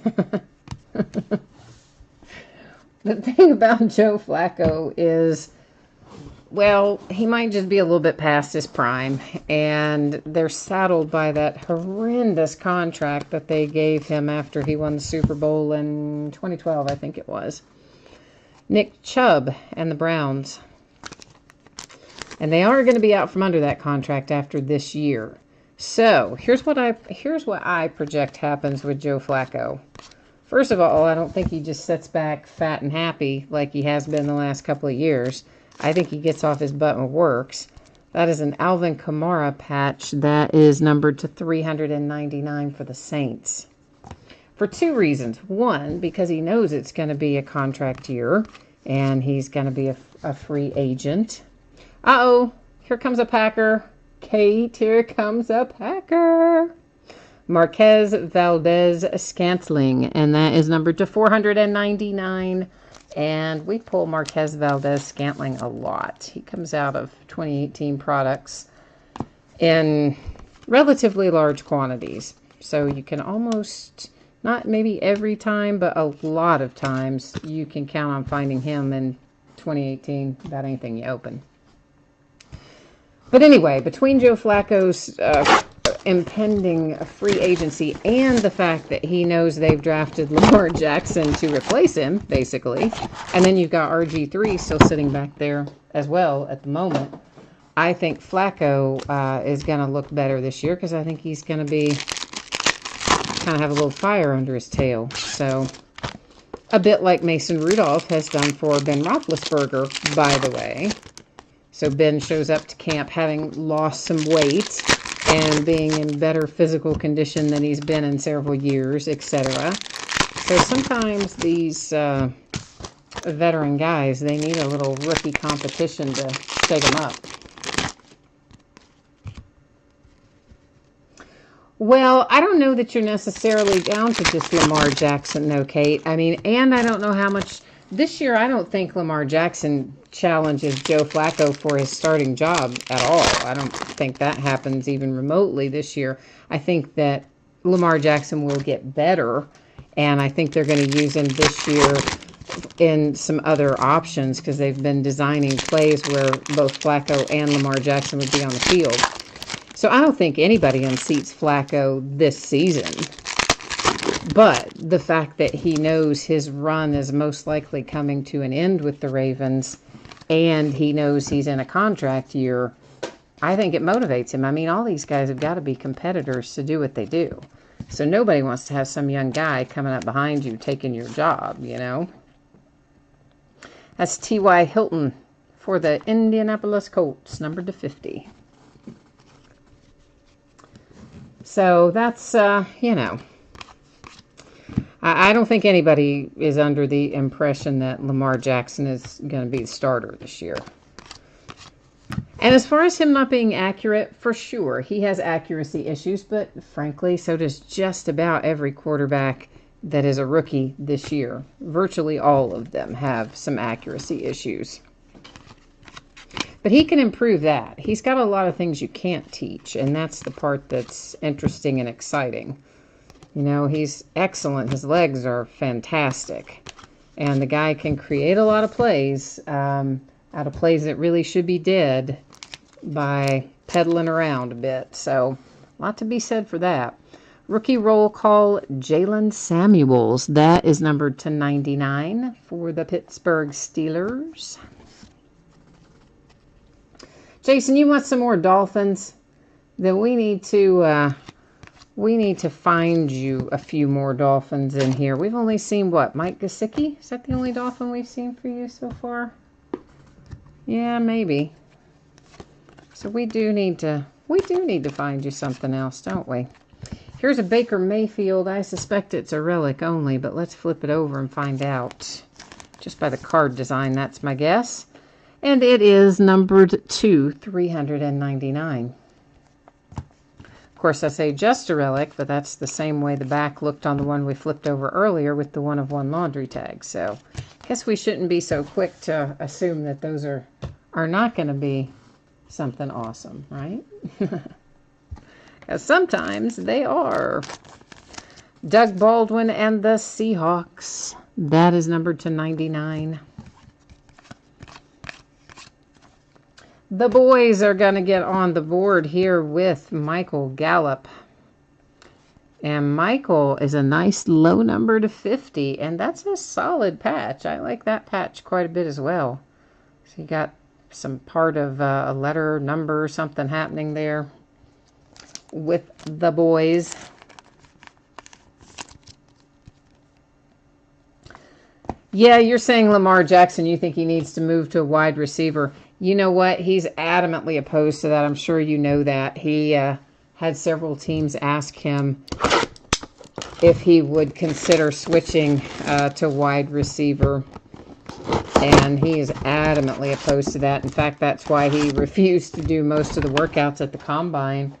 The thing about Joe Flacco is, well, he might just be a little bit past his prime, and they're saddled by that horrendous contract that they gave him after he won the Super Bowl in 2012, I think it was. Nick Chubb and the Browns. And they are going to be out from under that contract after this year. So, here's what I project happens with Joe Flacco. First of all, I don't think he just sits back fat and happy like he has been the last couple of years. I think he gets off his butt and works. That is an Alvin Kamara patch that is numbered to 399 for the Saints. For two reasons. One, because he knows it's going to be a contract year, and he's going to be a free agent. Uh-oh, here comes a Packer. Kate, here comes a Packer. Marquez Valdez-Scantling, and that is numbered to 499. And we pull Marquez Valdez-Scantling a lot. He comes out of 2018 products in relatively large quantities. So you can almost, not maybe every time, but a lot of times you can count on finding him in 2018, about anything you open. But anyway, between Joe Flacco's impending free agency and the fact that he knows they've drafted Lamar Jackson to replace him, basically, and then you've got RG3 still sitting back there as well at the moment, I think Flacco is going to look better this year because I think he's going to be kind of have a little fire under his tail. So, a bit like Mason Rudolph has done for Ben Roethlisberger, by the way. So Ben shows up to camp having lost some weight and being in better physical condition than he's been in several years, etc. So sometimes these veteran guys, they need a little rookie competition to shake them up. Well, I don't know that you're necessarily down to just Lamar Jackson, though, Kate. I mean, and I don't know how much This year, I don't think Lamar Jackson challenges Joe Flacco for his starting job at all. I don't think that happens even remotely this year. I think that Lamar Jackson will get better, and I think they're going to use him this year in some other options because they've been designing plays where both Flacco and Lamar Jackson would be on the field. So I don't think anybody unseats Flacco this season. But the fact that he knows his run is most likely coming to an end with the Ravens, and he knows he's in a contract year, I think it motivates him. I mean, all these guys have got to be competitors to do what they do. So nobody wants to have some young guy coming up behind you taking your job, you know. That's T.Y. Hilton for the Indianapolis Colts, numbered to 50. So that's, you know, I don't think anybody is under the impression that Lamar Jackson is going to be the starter this year. And as far as him not being accurate, for sure, he has accuracy issues, but frankly, so does just about every quarterback that is a rookie this year. Virtually all of them have some accuracy issues. But he can improve that. He's got a lot of things you can't teach, and that's the part that's interesting and exciting. You know, he's excellent. His legs are fantastic. And the guy can create a lot of plays out of plays that really should be dead by pedaling around a bit. So, a lot to be said for that. Rookie roll call, Jalen Samuels. That is numbered to 99 for the Pittsburgh Steelers. Jason, you want some more Dolphins? Then we need to find you a few more Dolphins in here. We've only seen, what, Mike Gesicki? Is that the only Dolphin we've seen for you so far? Yeah, maybe. So we do need to find you something else, don't we? Here's a Baker Mayfield. I suspect it's a relic only, but let's flip it over and find out. Just by the card design, that's my guess. And it is numbered to 399. Of course, I say just a relic, but that's the same way the back looked on the one we flipped over earlier with the 1-of-1 laundry tag. So I guess we shouldn't be so quick to assume that those are not going to be something awesome, right? Because sometimes they are. Doug Baldwin and the Seahawks. That is numbered to 99. The boys are going to get on the board here with Michael Gallup. And Michael is a nice low number to 50. And that's a solid patch. I like that patch quite a bit as well. So you got some part of a letter, number, something happening there with the boys. Yeah, you're saying Lamar Jackson, you think he needs to move to a wide receiver. You know what? He's adamantly opposed to that. I'm sure you know that. He had several teams ask him if he would consider switching to wide receiver. And he is adamantly opposed to that. In fact, that's why he refused to do most of the workouts at the combine.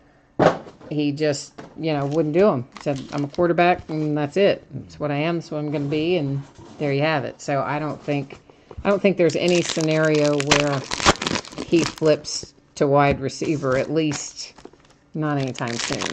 He just, you know, wouldn't do them. He said, I'm a quarterback and that's it. That's what I am. That's what I'm going to be. And there you have it. So I don't think there's any scenario where he flips to wide receiver, at least not anytime soon.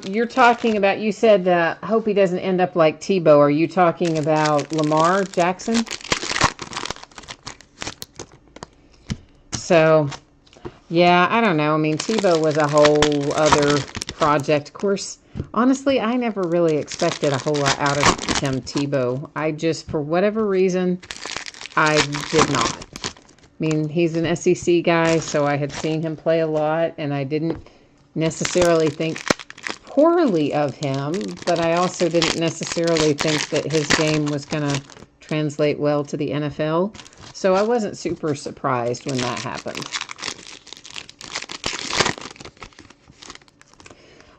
You're talking about, you said, hope he doesn't end up like Tebow. Are you talking about Lamar Jackson? So, yeah, I don't know. I mean, Tebow was a whole other project. Of course, honestly, I never really expected a whole lot out of Tim Tebow. I just, for whatever reason, I did not. I mean, he's an SEC guy, so I had seen him play a lot, and I didn't necessarily think poorly of him, but I also didn't necessarily think that his game was going to translate well to the NFL. So I wasn't super surprised when that happened.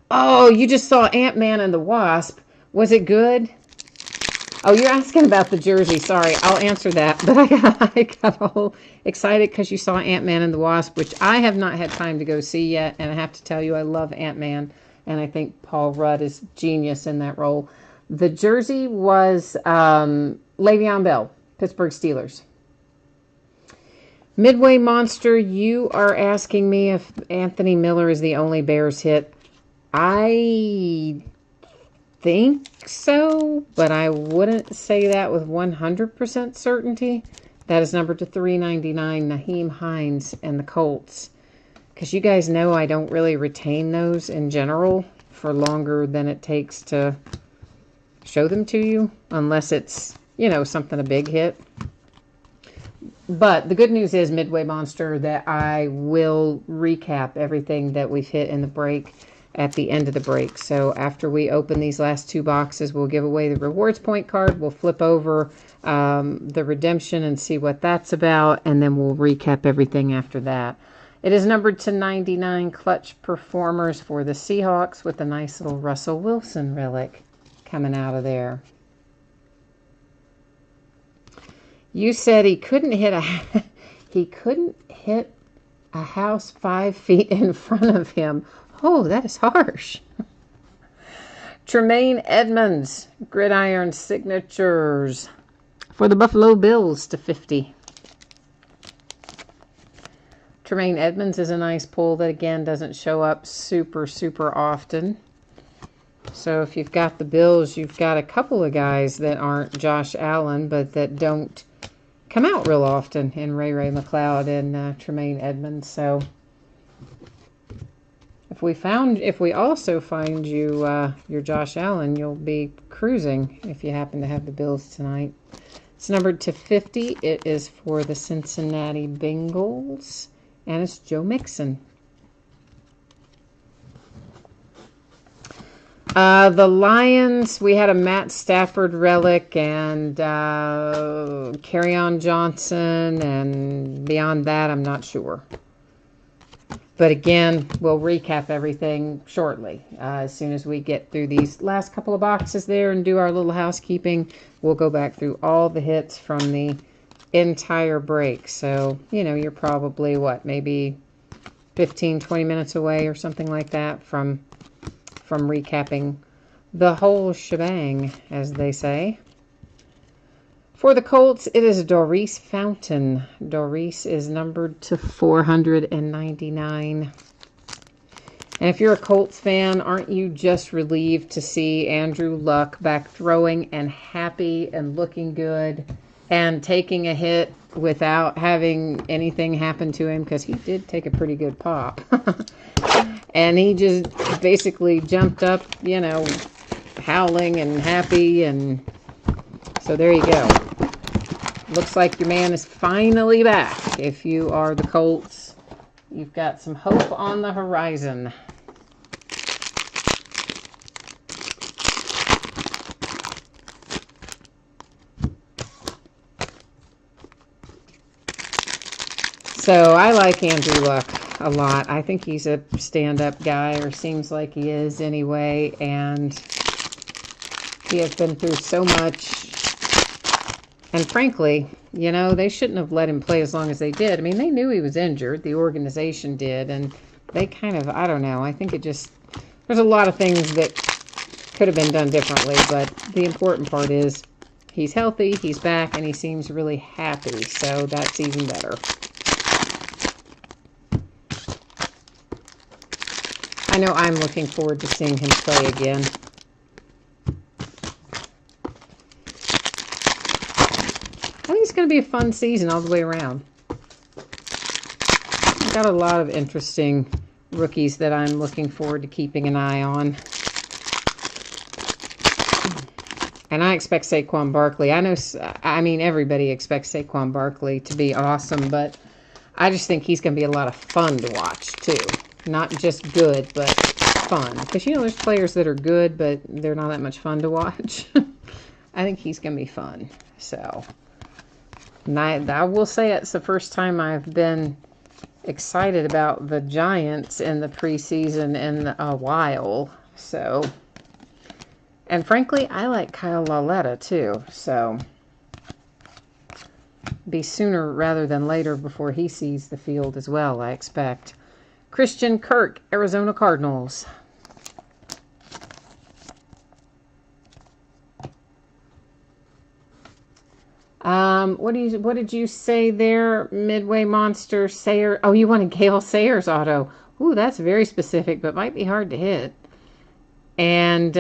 Oh, you just saw Ant-Man and the Wasp. Was it good? Oh, you're asking about the jersey. Sorry, I'll answer that. But I got all excited because you saw Ant-Man and the Wasp, which I have not had time to go see yet. And I have to tell you, I love Ant-Man. And I think Paul Rudd is genius in that role. The jersey was Le'Veon Bell, Pittsburgh Steelers. Midway Monster, you are asking me if Anthony Miller is the only Bears hit. I think so, but I wouldn't say that with 100% certainty. That is number to 399, Nyheim Hines and the Colts. Because you guys know I don't really retain those in general for longer than it takes to show them to you, unless it's, you know, something a big hit. But the good news is, Midway Monster, that I will recap everything that we've hit in the break at the end of the break. So after we open these last two boxes, we'll give away the rewards point card. We'll flip over the redemption and see what that's about, and then we'll recap everything after that. It is numbered to 99 clutch performers for the Seahawks with a nice little Russell Wilson relic coming out of there. You said he couldn't hit a house 5 feet in front of him. Oh, that is harsh. Tremaine Edmonds, Gridiron Signatures for the Buffalo Bills to 50. Tremaine Edmonds is a nice pull that, again, doesn't show up super often. So if you've got the Bills, you've got a couple of guys that aren't Josh Allen, but that don't come out real often in Ray McLeod and Tremaine Edmonds. So if we also find you your Josh Allen, you'll be cruising if you happen to have the Bills tonight. It's numbered to 50. It is for the Cincinnati Bengals, and it's Joe Mixon. The Lions, we had a Matt Stafford relic and Kerryon Johnson, and beyond that, I'm not sure. But again, we'll recap everything shortly. As soon as we get through these last couple of boxes there and do our little housekeeping, we'll go back through all the hits from the entire break. So, you know, you're probably, maybe 15, 20 minutes away or something like that from recapping the whole shebang, as they say. For the Colts, it is Doris Fountain. Doris is numbered to 499. And if you're a Colts fan, aren't you just relieved to see Andrew Luck back throwing and happy and looking good and taking a hit without having anything happen to him? Because he did take a pretty good pop. And he just basically jumped up, you know, howling and happy. And so there you go. Looks like your man is finally back. If you are the Colts, you've got some hope on the horizon. So I like Andrew Luck a lot. I think he's a stand-up guy, or seems like he is anyway, and he has been through so much. And frankly, you know, they shouldn't have let him play as long as they did. I mean, they knew he was injured. The organization did, and they kind of, I don't know. I think it just, there's a lot of things that could have been done differently, but the important part is he's healthy, he's back, and he seems really happy, so that's even better. I know I'm looking forward to seeing him play again. I think it's going to be a fun season all the way around. I've got a lot of interesting rookies that I'm looking forward to keeping an eye on. And I expect Saquon Barkley. I mean, everybody expects Saquon Barkley to be awesome, but I just think he's going to be a lot of fun to watch, too. Not just good, but fun. Because, you know, there's players that are good, but they're not that much fun to watch. I think he's going to be fun. So, and I will say it's the first time I've been excited about the Giants in the preseason in a while. So, And frankly, I like Kyle Lauletta too, so be sooner rather than later before he sees the field as well, I expect. Christian Kirk, Arizona Cardinals. What did you say there, Midway Monster Sayer? Oh, you wanted Gale Sayers auto. Ooh, that's very specific, but might be hard to hit. And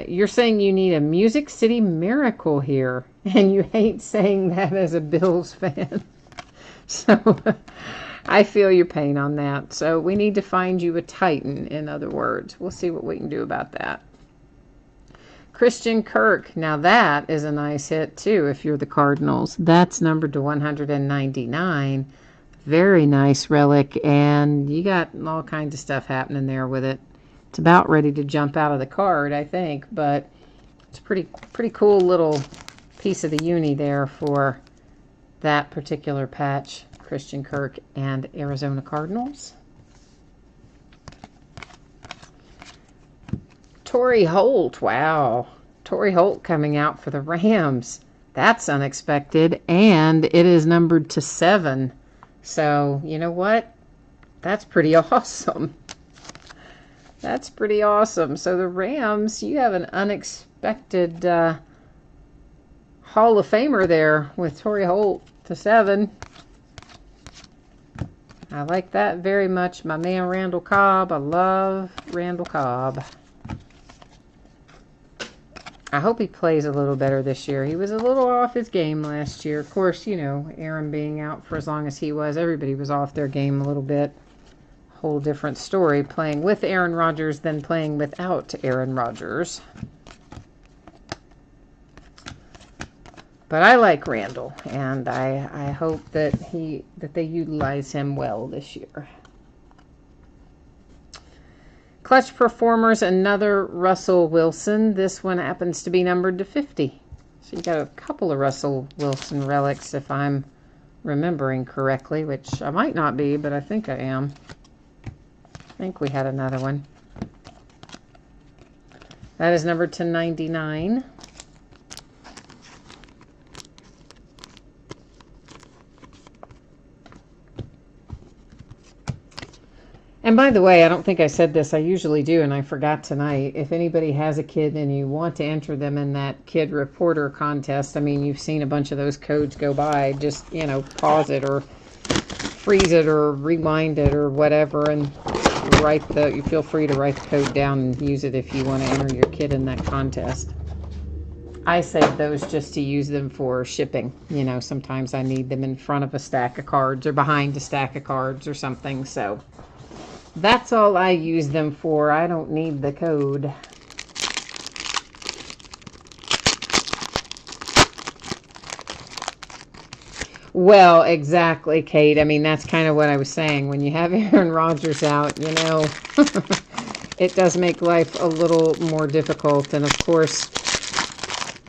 you're saying you need a Music City Miracle here, and you hate saying that as a Bills fan. So I feel your pain on that. So we need to find you a Titan, in other words. We'll see what we can do about that. Christian Kirk. Now that is a nice hit too if you're the Cardinals. That's numbered to 199. Very nice relic, and you got all kinds of stuff happening there with it. It's about ready to jump out of the card, I think, but it's a pretty cool little piece of the uni there for that particular patch. Christian Kirk and Arizona Cardinals. Torrey Holt, wow. Torrey Holt coming out for the Rams. That's unexpected, and it is numbered to 7. So, you know what? That's pretty awesome. That's pretty awesome. So the Rams, you have an unexpected Hall of Famer there with Torrey Holt to 7. I like that very much. My man Randall Cobb. I love Randall Cobb. I hope he plays a little better this year. He was a little off his game last year. Of course, you know, Aaron being out for as long as he was, everybody was off their game a little bit. Whole different story playing with Aaron Rodgers than playing without Aaron Rodgers. But I like Randall, and I hope that they utilize him well this year. Clutch Performers, another Russell Wilson. This one happens to be numbered to 50. So you got a couple of Russell Wilson relics, if I'm remembering correctly, which I might not be, but I think I am. I think we had another one. That is numbered to 99. And by the way, I don't think I said this. I usually do, and I forgot tonight. If anybody has a kid and you want to enter them in that kid reporter contest, I mean, you've seen a bunch of those codes go by. Just, you know, pause it or freeze it or rewind it or whatever, and you feel free to write the code down and use it if you want to enter your kid in that contest. I save those just to use them for shipping. You know, sometimes I need them in front of a stack of cards or behind a stack of cards or something, so that's all I use them for. I don't need the code. Well, exactly, Kate. I mean, that's kind of what I was saying. When you have Aaron Rodgers out, you know, it does make life a little more difficult. And of course,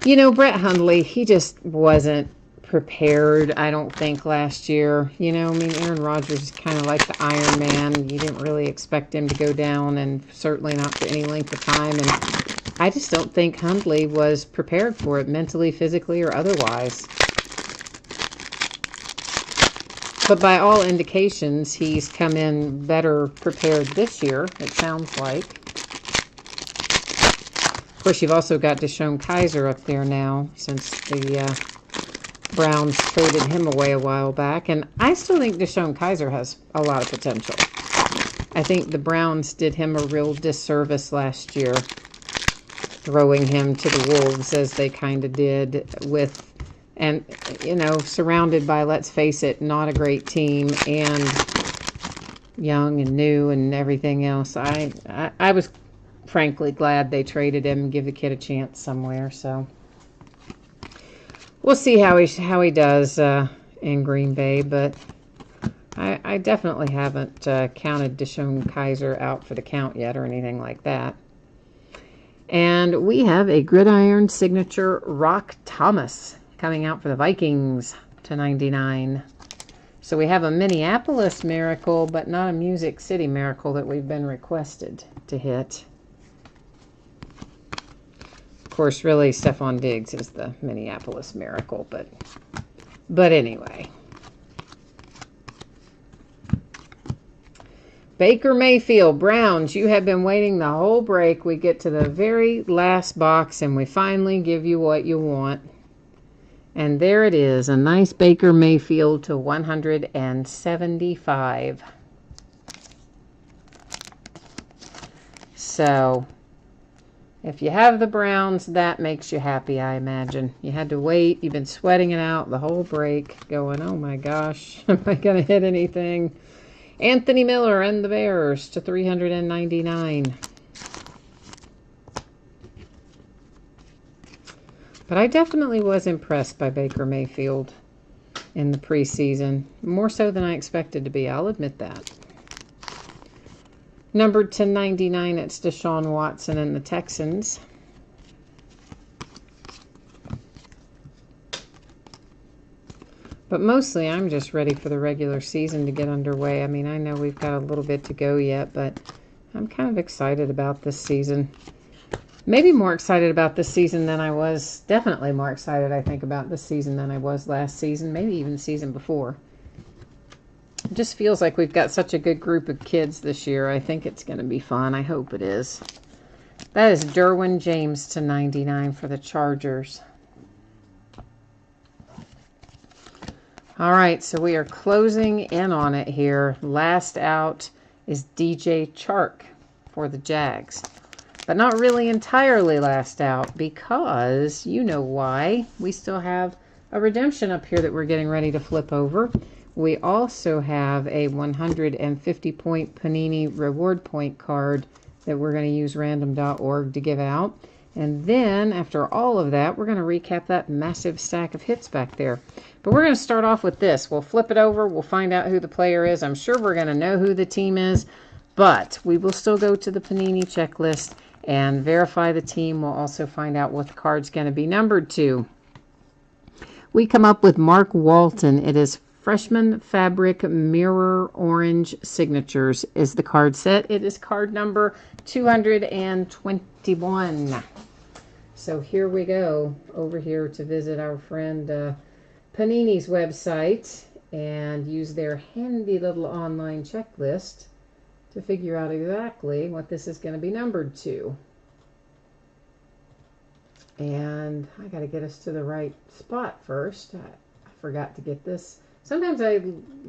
you know, Brett Hundley, he just wasn't prepared, I don't think, last year. You know, I mean, Aaron Rodgers is kind of like the Iron Man. You didn't really expect him to go down, and certainly not for any length of time. And I just don't think Hundley was prepared for it, mentally, physically, or otherwise. But by all indications, he's come in better prepared this year, it sounds like. Of course, you've also got Deshaun Kaiser up there now, since the Browns traded him away a while back. And I still think Deshaun Kaiser has a lot of potential. I think the Browns did him a real disservice last year, throwing him to the Wolves as they kind of did with, and, you know, surrounded by, let's face it, not a great team and young and new and everything else. I was frankly glad they traded him and give the kid a chance somewhere. So we'll see how he does in Green Bay, but I definitely haven't counted Deshaun Kaiser out for the count yet or anything like that. And we have a Gridiron Signature Rock Thomas coming out for the Vikings to 99. So we have a Minneapolis Miracle, but not a Music City Miracle that we've been requested to hit. course, really, Stephon Diggs is the Minneapolis Miracle, but anyway. Baker Mayfield, Browns, you have been waiting the whole break. We get to the very last box, and we finally give you what you want. And there it is, a nice Baker Mayfield to 175. So, if you have the Browns, that makes you happy, I imagine. You had to wait. You've been sweating it out the whole break, going, oh my gosh, am I going to hit anything? Anthony Miller and the Bears to 399. But I definitely was impressed by Baker Mayfield in the preseason. More so than I expected to be, I'll admit that. Numbered to 99, it's Deshaun Watson and the Texans. But mostly, I'm just ready for the regular season to get underway. I mean, I know we've got a little bit to go yet, but I'm kind of excited about this season. Maybe more excited about this season than I was. Definitely more excited, I think, about this season than I was last season. Maybe even the season before. It just feels like we've got such a good group of kids this year. I think it's going to be fun. I hope it is. That is Derwin James to 99 for the Chargers. All right, so we are closing in on it here. Last out is DJ Chark for the Jags. But not really entirely last out, because you know why. We still have a redemption up here that we're getting ready to flip over. We also have a 150-point Panini reward point card that we're going to use random.org to give out. And then, after all of that, we're going to recap that massive stack of hits back there. But we're going to start off with this. We'll flip it over. We'll find out who the player is. I'm sure we're going to know who the team is. But we will still go to the Panini checklist and verify the team. We'll also find out what the card's going to be numbered to. We come up with Mark Walton. It is Freshman Fabric Mirror Orange Signatures is the card set. It is card number 221. So here we go over here to visit our friend Panini's website and use their handy little online checklist to figure out exactly what this is going to be numbered to. And I got to get us to the right spot first. I forgot to get this. Sometimes I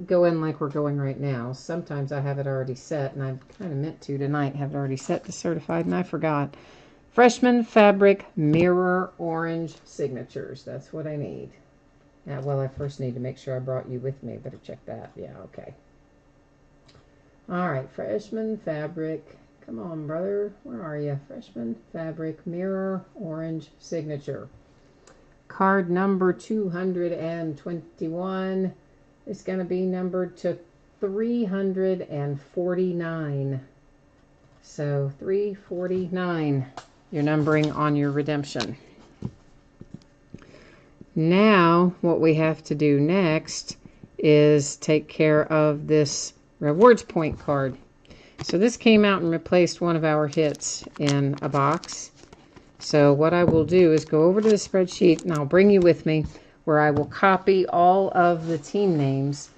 go in like we're going right now. Sometimes I have it already set, and I kind of meant to tonight have it already set to certified, and I forgot. Freshman Fabric Mirror Orange Signatures. That's what I need. Now, well, I first need to make sure I brought you with me. Better check that. Yeah, okay. All right, Freshman Fabric. Come on, brother. Where are you? Freshman Fabric Mirror Orange Signature. Card number 221 is going to be numbered to 349. So 349, your numbering on your redemption. Now, what we have to do next is take care of this rewards point card. So this came out and replaced one of our hits in a box. So what I will do is go over to the spreadsheet, and I'll bring you with me, where I will copy all of the team names,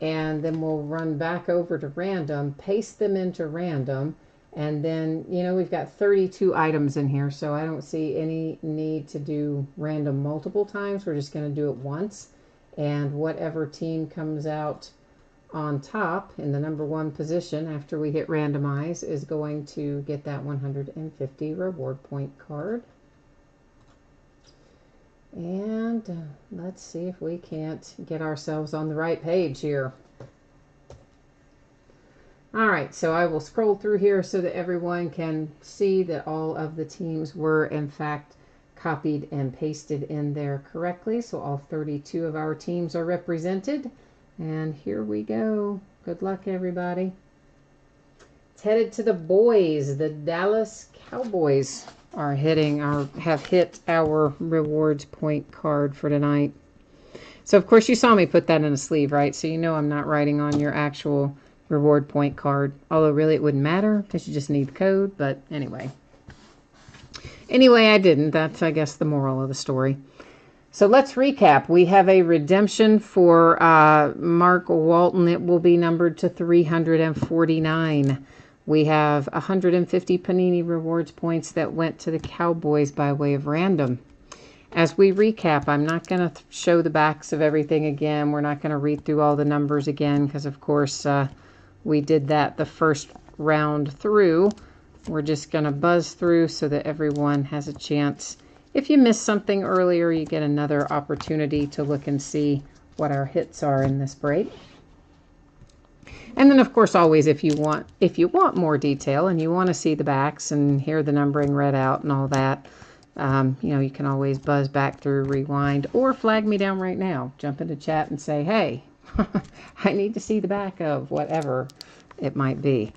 and then we'll run back over to random, paste them into random, and then, you know, we've got 32 items in here, so I don't see any need to do random multiple times. We're just going to do it once, and whatever team comes out on top in the number one position after we hit randomize is going to get that 150 reward point card. And let's see if we can't get ourselves on the right page here. All right, so I will scroll through here so that everyone can see that all of the teams were in fact copied and pasted in there correctly. So all 32 of our teams are represented. And here we go. Good luck, everybody. It's headed to the boys. The Dallas Cowboys are have hit our rewards point card for tonight. So, of course, you saw me put that in a sleeve, right? So you know I'm not writing on your actual reward point card. Although, really, it wouldn't matter because you just need the code. But anyway. Anyway, I didn't. That's, I guess, the moral of the story. So let's recap. We have a redemption for Mark Walton. It will be numbered to 349. We have 150 Panini Rewards points that went to the Cowboys by way of random. As we recap, I'm not going to show the backs of everything again. We're not going to read through all the numbers again because, of course, we did that the first round through. We're just going to buzz through so that everyone has a chance. If you missed something earlier, you get another opportunity to look and see what our hits are in this break. And then, of course, always if you want more detail and you want to see the backs and hear the numbering read out and all that, you can always buzz back through, rewind, or flag me down right now. Jump into chat and say, hey, I need to see the back of whatever it might be.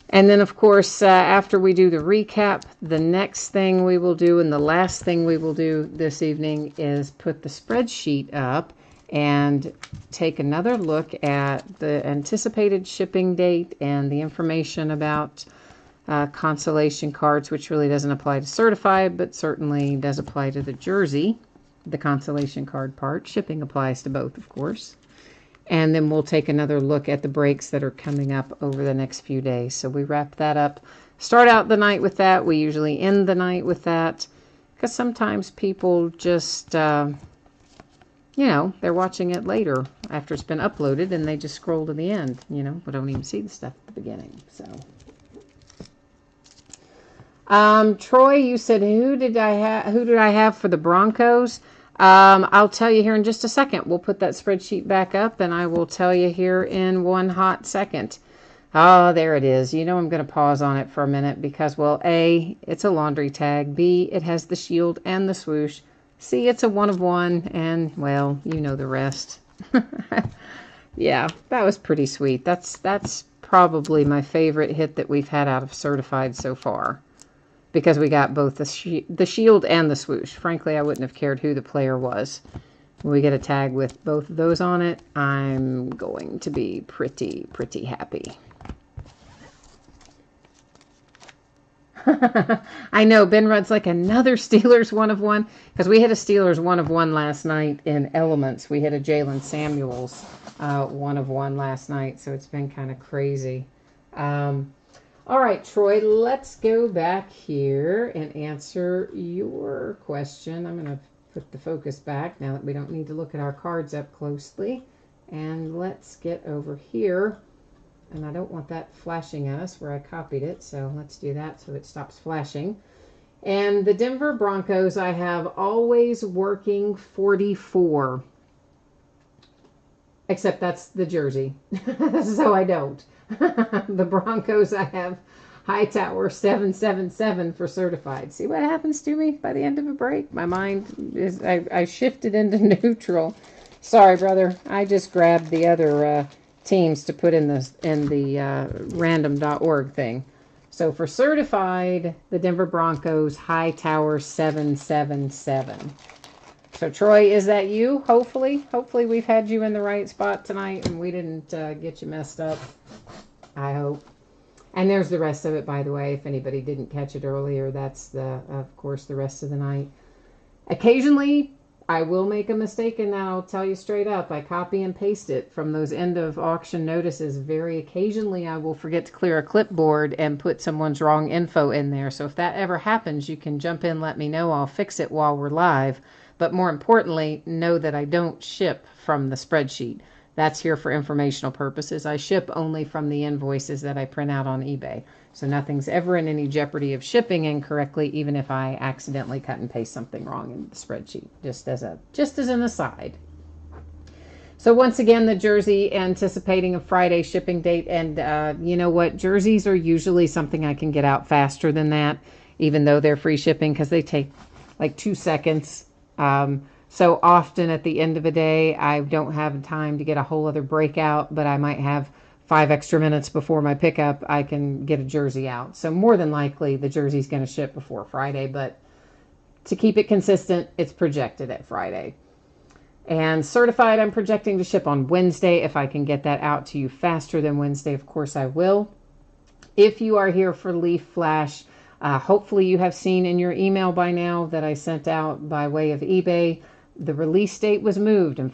And then, of course, after we do the recap, the next thing we will do and the last thing we will do this evening is put the spreadsheet up and take another look at the anticipated shipping date and the information about consolation cards, which really doesn't apply to certified, but certainly does apply to the jersey, the consolation card part. Shipping applies to both, of course. And then we'll take another look at the breaks that are coming up over the next few days. So we wrap that up. Start out the night with that. We usually end the night with that because sometimes people just, they're watching it later after it's been uploaded and they just scroll to the end, but don't even see the stuff at the beginning. So, Troy, you said, who did I have for the Broncos? I'll tell you here in just a second. We'll put that spreadsheet back up and I will tell you here in one hot second. Oh, there it is. I'm going to pause on it for a minute because, well, A, it's a laundry tag. B, it has the shield and the swoosh. C, it's a 1 of 1. And, well, you know the rest. Yeah, that was pretty sweet. That's probably my favorite hit that we've had out of certified so far. Because we got both the shield and the swoosh. Frankly, I wouldn't have cared who the player was. When we get a tag with both of those on it, I'm going to be pretty happy. I know, Ben Rudd's like another Steelers 1 of 1. Because we hit a Steelers 1 of 1 last night in Elements. We hit a Jalen Samuels 1 of 1 last night. So it's been kind of crazy. All right, Troy, let's go back here and answer your question. I'm going to put the focus back now that we don't need to look at our cards up closely. And let's get over here. And I don't want that flashing at us where I copied it, so let's do that so it stops flashing. And the Denver Broncos, I have always working 44. Except that's the jersey, so I don't. The Broncos, I have Hightower 777 for certified. See what happens to me by the end of a break? My mind is, I shifted into neutral. Sorry, brother. I just grabbed the other teams to put in the random.org thing. So for certified, the Denver Broncos, Hightower 777. So, Troy, is that you? Hopefully we've had you in the right spot tonight and we didn't get you messed up. I hope. And there's the rest of it, by the way. If anybody didn't catch it earlier, that's, of course, the rest of the night. Occasionally, I will make a mistake, and I'll tell you straight up. I copy and paste it from those end of auction notices. Very occasionally, I will forget to clear a clipboard and put someone's wrong info in there. So if that ever happens, you can jump in, let me know. I'll fix it while we're live. But more importantly, know that I don't ship from the spreadsheet. That's here for informational purposes. I ship only from the invoices that I print out on eBay. So nothing's ever in any jeopardy of shipping incorrectly, even if I accidentally cut and paste something wrong in the spreadsheet, just as an aside. So once again, the jersey, anticipating a Friday shipping date. And you know what? Jerseys are usually something I can get out faster than that, even though they're free shipping, because they take like 2 seconds. So often at the end of a day, I don't have time to get a whole other breakout, but I might have 5 extra minutes before my pickup. I can get a jersey out. So more than likely, the jersey's going to ship before Friday, but to keep it consistent, it's projected at Friday. And certified, I'm projecting to ship on Wednesday. If I can get that out to you faster than Wednesday, of course I will. If you are here for Leaf Flash, Hopefully you have seen in your email by now that I sent out by way of eBay. The release date was moved, and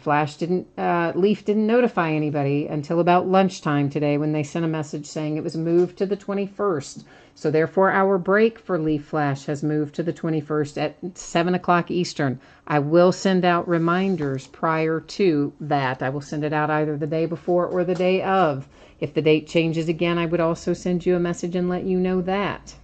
Leaf didn't notify anybody until about lunchtime today when they sent a message saying it was moved to the 21st. So therefore our break for Leaf Flash has moved to the 21st at 7 o'clock Eastern. I will send out reminders prior to that. I will send it out either the day before or the day of. If the date changes again, I would also send you a message and let you know that.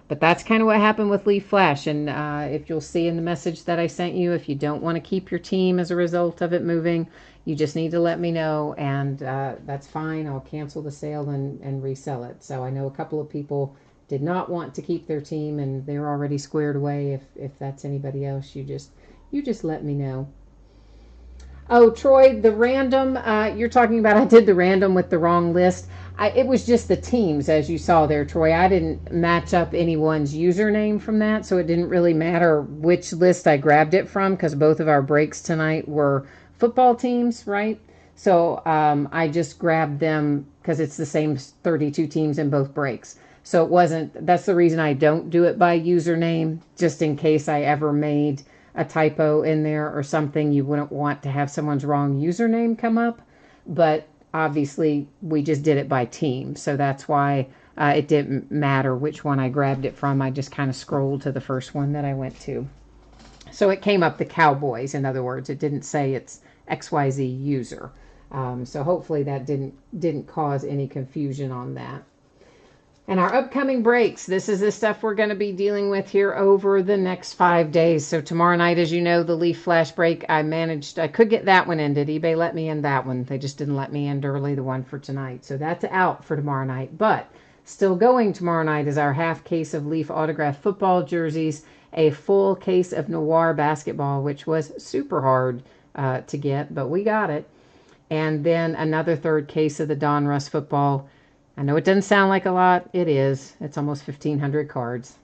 But that's kind of what happened with Leaf Flash. And if you'll see in the message that I sent you, if you don't want to keep your team as a result of it moving, you just need to let me know. And that's fine. I'll cancel the sale and resell it. So I know a couple of people did not want to keep their team, and they're already squared away. If that's anybody else, you just let me know. Oh, Troy, the random, you're talking about I did the random with the wrong list. It was just the teams, as you saw there, Troy. I didn't match up anyone's username from that, so it didn't really matter which list I grabbed it from because both of our breaks tonight were football teams, right? So I just grabbed them because it's the same 32 teams in both breaks. So it wasn't, that's the reason I don't do it by username, just in case I ever made a typo in there or something. You wouldn't want to have someone's wrong username come up, but obviously we just did it by team, so that's why it didn't matter which one I grabbed it from. I just kind of scrolled to the first one that I went to, so it came up the Cowboys. In other words, it didn't say it's XYZ user, so hopefully that didn't cause any confusion on that. And our upcoming breaks, this is the stuff we're going to be dealing with here over the next 5 days. So tomorrow night, as you know, the Leaf Flash break, I could get that one ended. eBay let me end that one. They just didn't let me end early, the one for tonight. So that's out for tomorrow night. But still going tomorrow night is our half case of Leaf autographed football jerseys, a full case of Noir basketball, which was super hard to get, but we got it. And then another third case of the Donruss football. I know it doesn't sound like a lot. It is. It's almost 1,500 cards.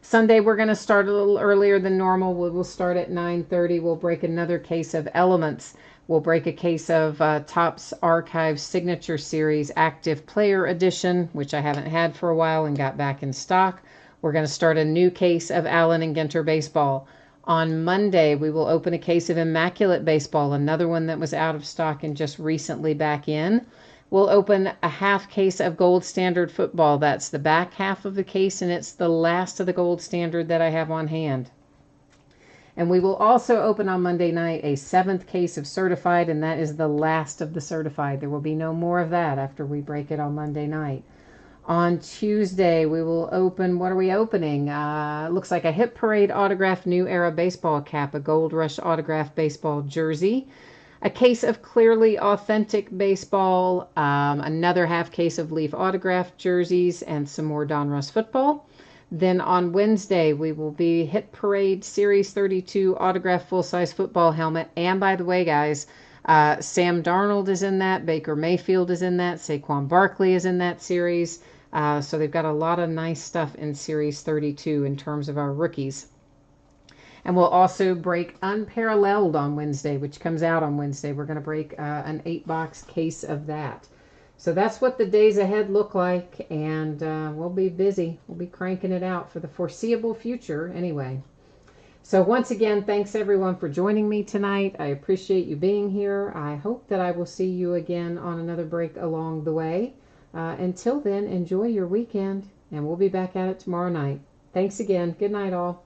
Sunday, we're going to start a little earlier than normal. We'll start at 9:30. We'll break another case of Elements. We'll break a case of Topps Archive Signature Series Active Player Edition, which I haven't had for a while and got back in stock. We're going to start a new case of Allen and Ginter Baseball. On Monday, we will open a case of Immaculate Baseball, another one that was out of stock and just recently back in. We'll open a half case of Gold Standard Football. That's the back half of the case, and it's the last of the Gold Standard that I have on hand. And we will also open on Monday night a 7th case of Certified, and that is the last of the Certified. There will be no more of that after we break it on Monday night. On Tuesday, we will open, what are we opening? Looks like a Hit Parade autographed New Era baseball cap, a Gold Rush autographed baseball jersey, a case of Clearly Authentic Baseball, another half case of Leaf autographed jerseys, and some more Donruss football. Then on Wednesday, we will be Hit Parade Series 32 autographed full-size football helmet. And by the way, guys, Sam Darnold is in that. Baker Mayfield is in that. Saquon Barkley is in that series. So they've got a lot of nice stuff in Series 32 in terms of our rookies. And we'll also break Unparalleled on Wednesday, which comes out on Wednesday. We're going to break an 8-box case of that. So that's what the days ahead look like, and we'll be busy. We'll be cranking it out for the foreseeable future anyway. So once again, thanks everyone for joining me tonight. I appreciate you being here. I hope that I will see you again on another break along the way. Until then, enjoy your weekend, and we'll be back at it tomorrow night. Thanks again. Good night, all.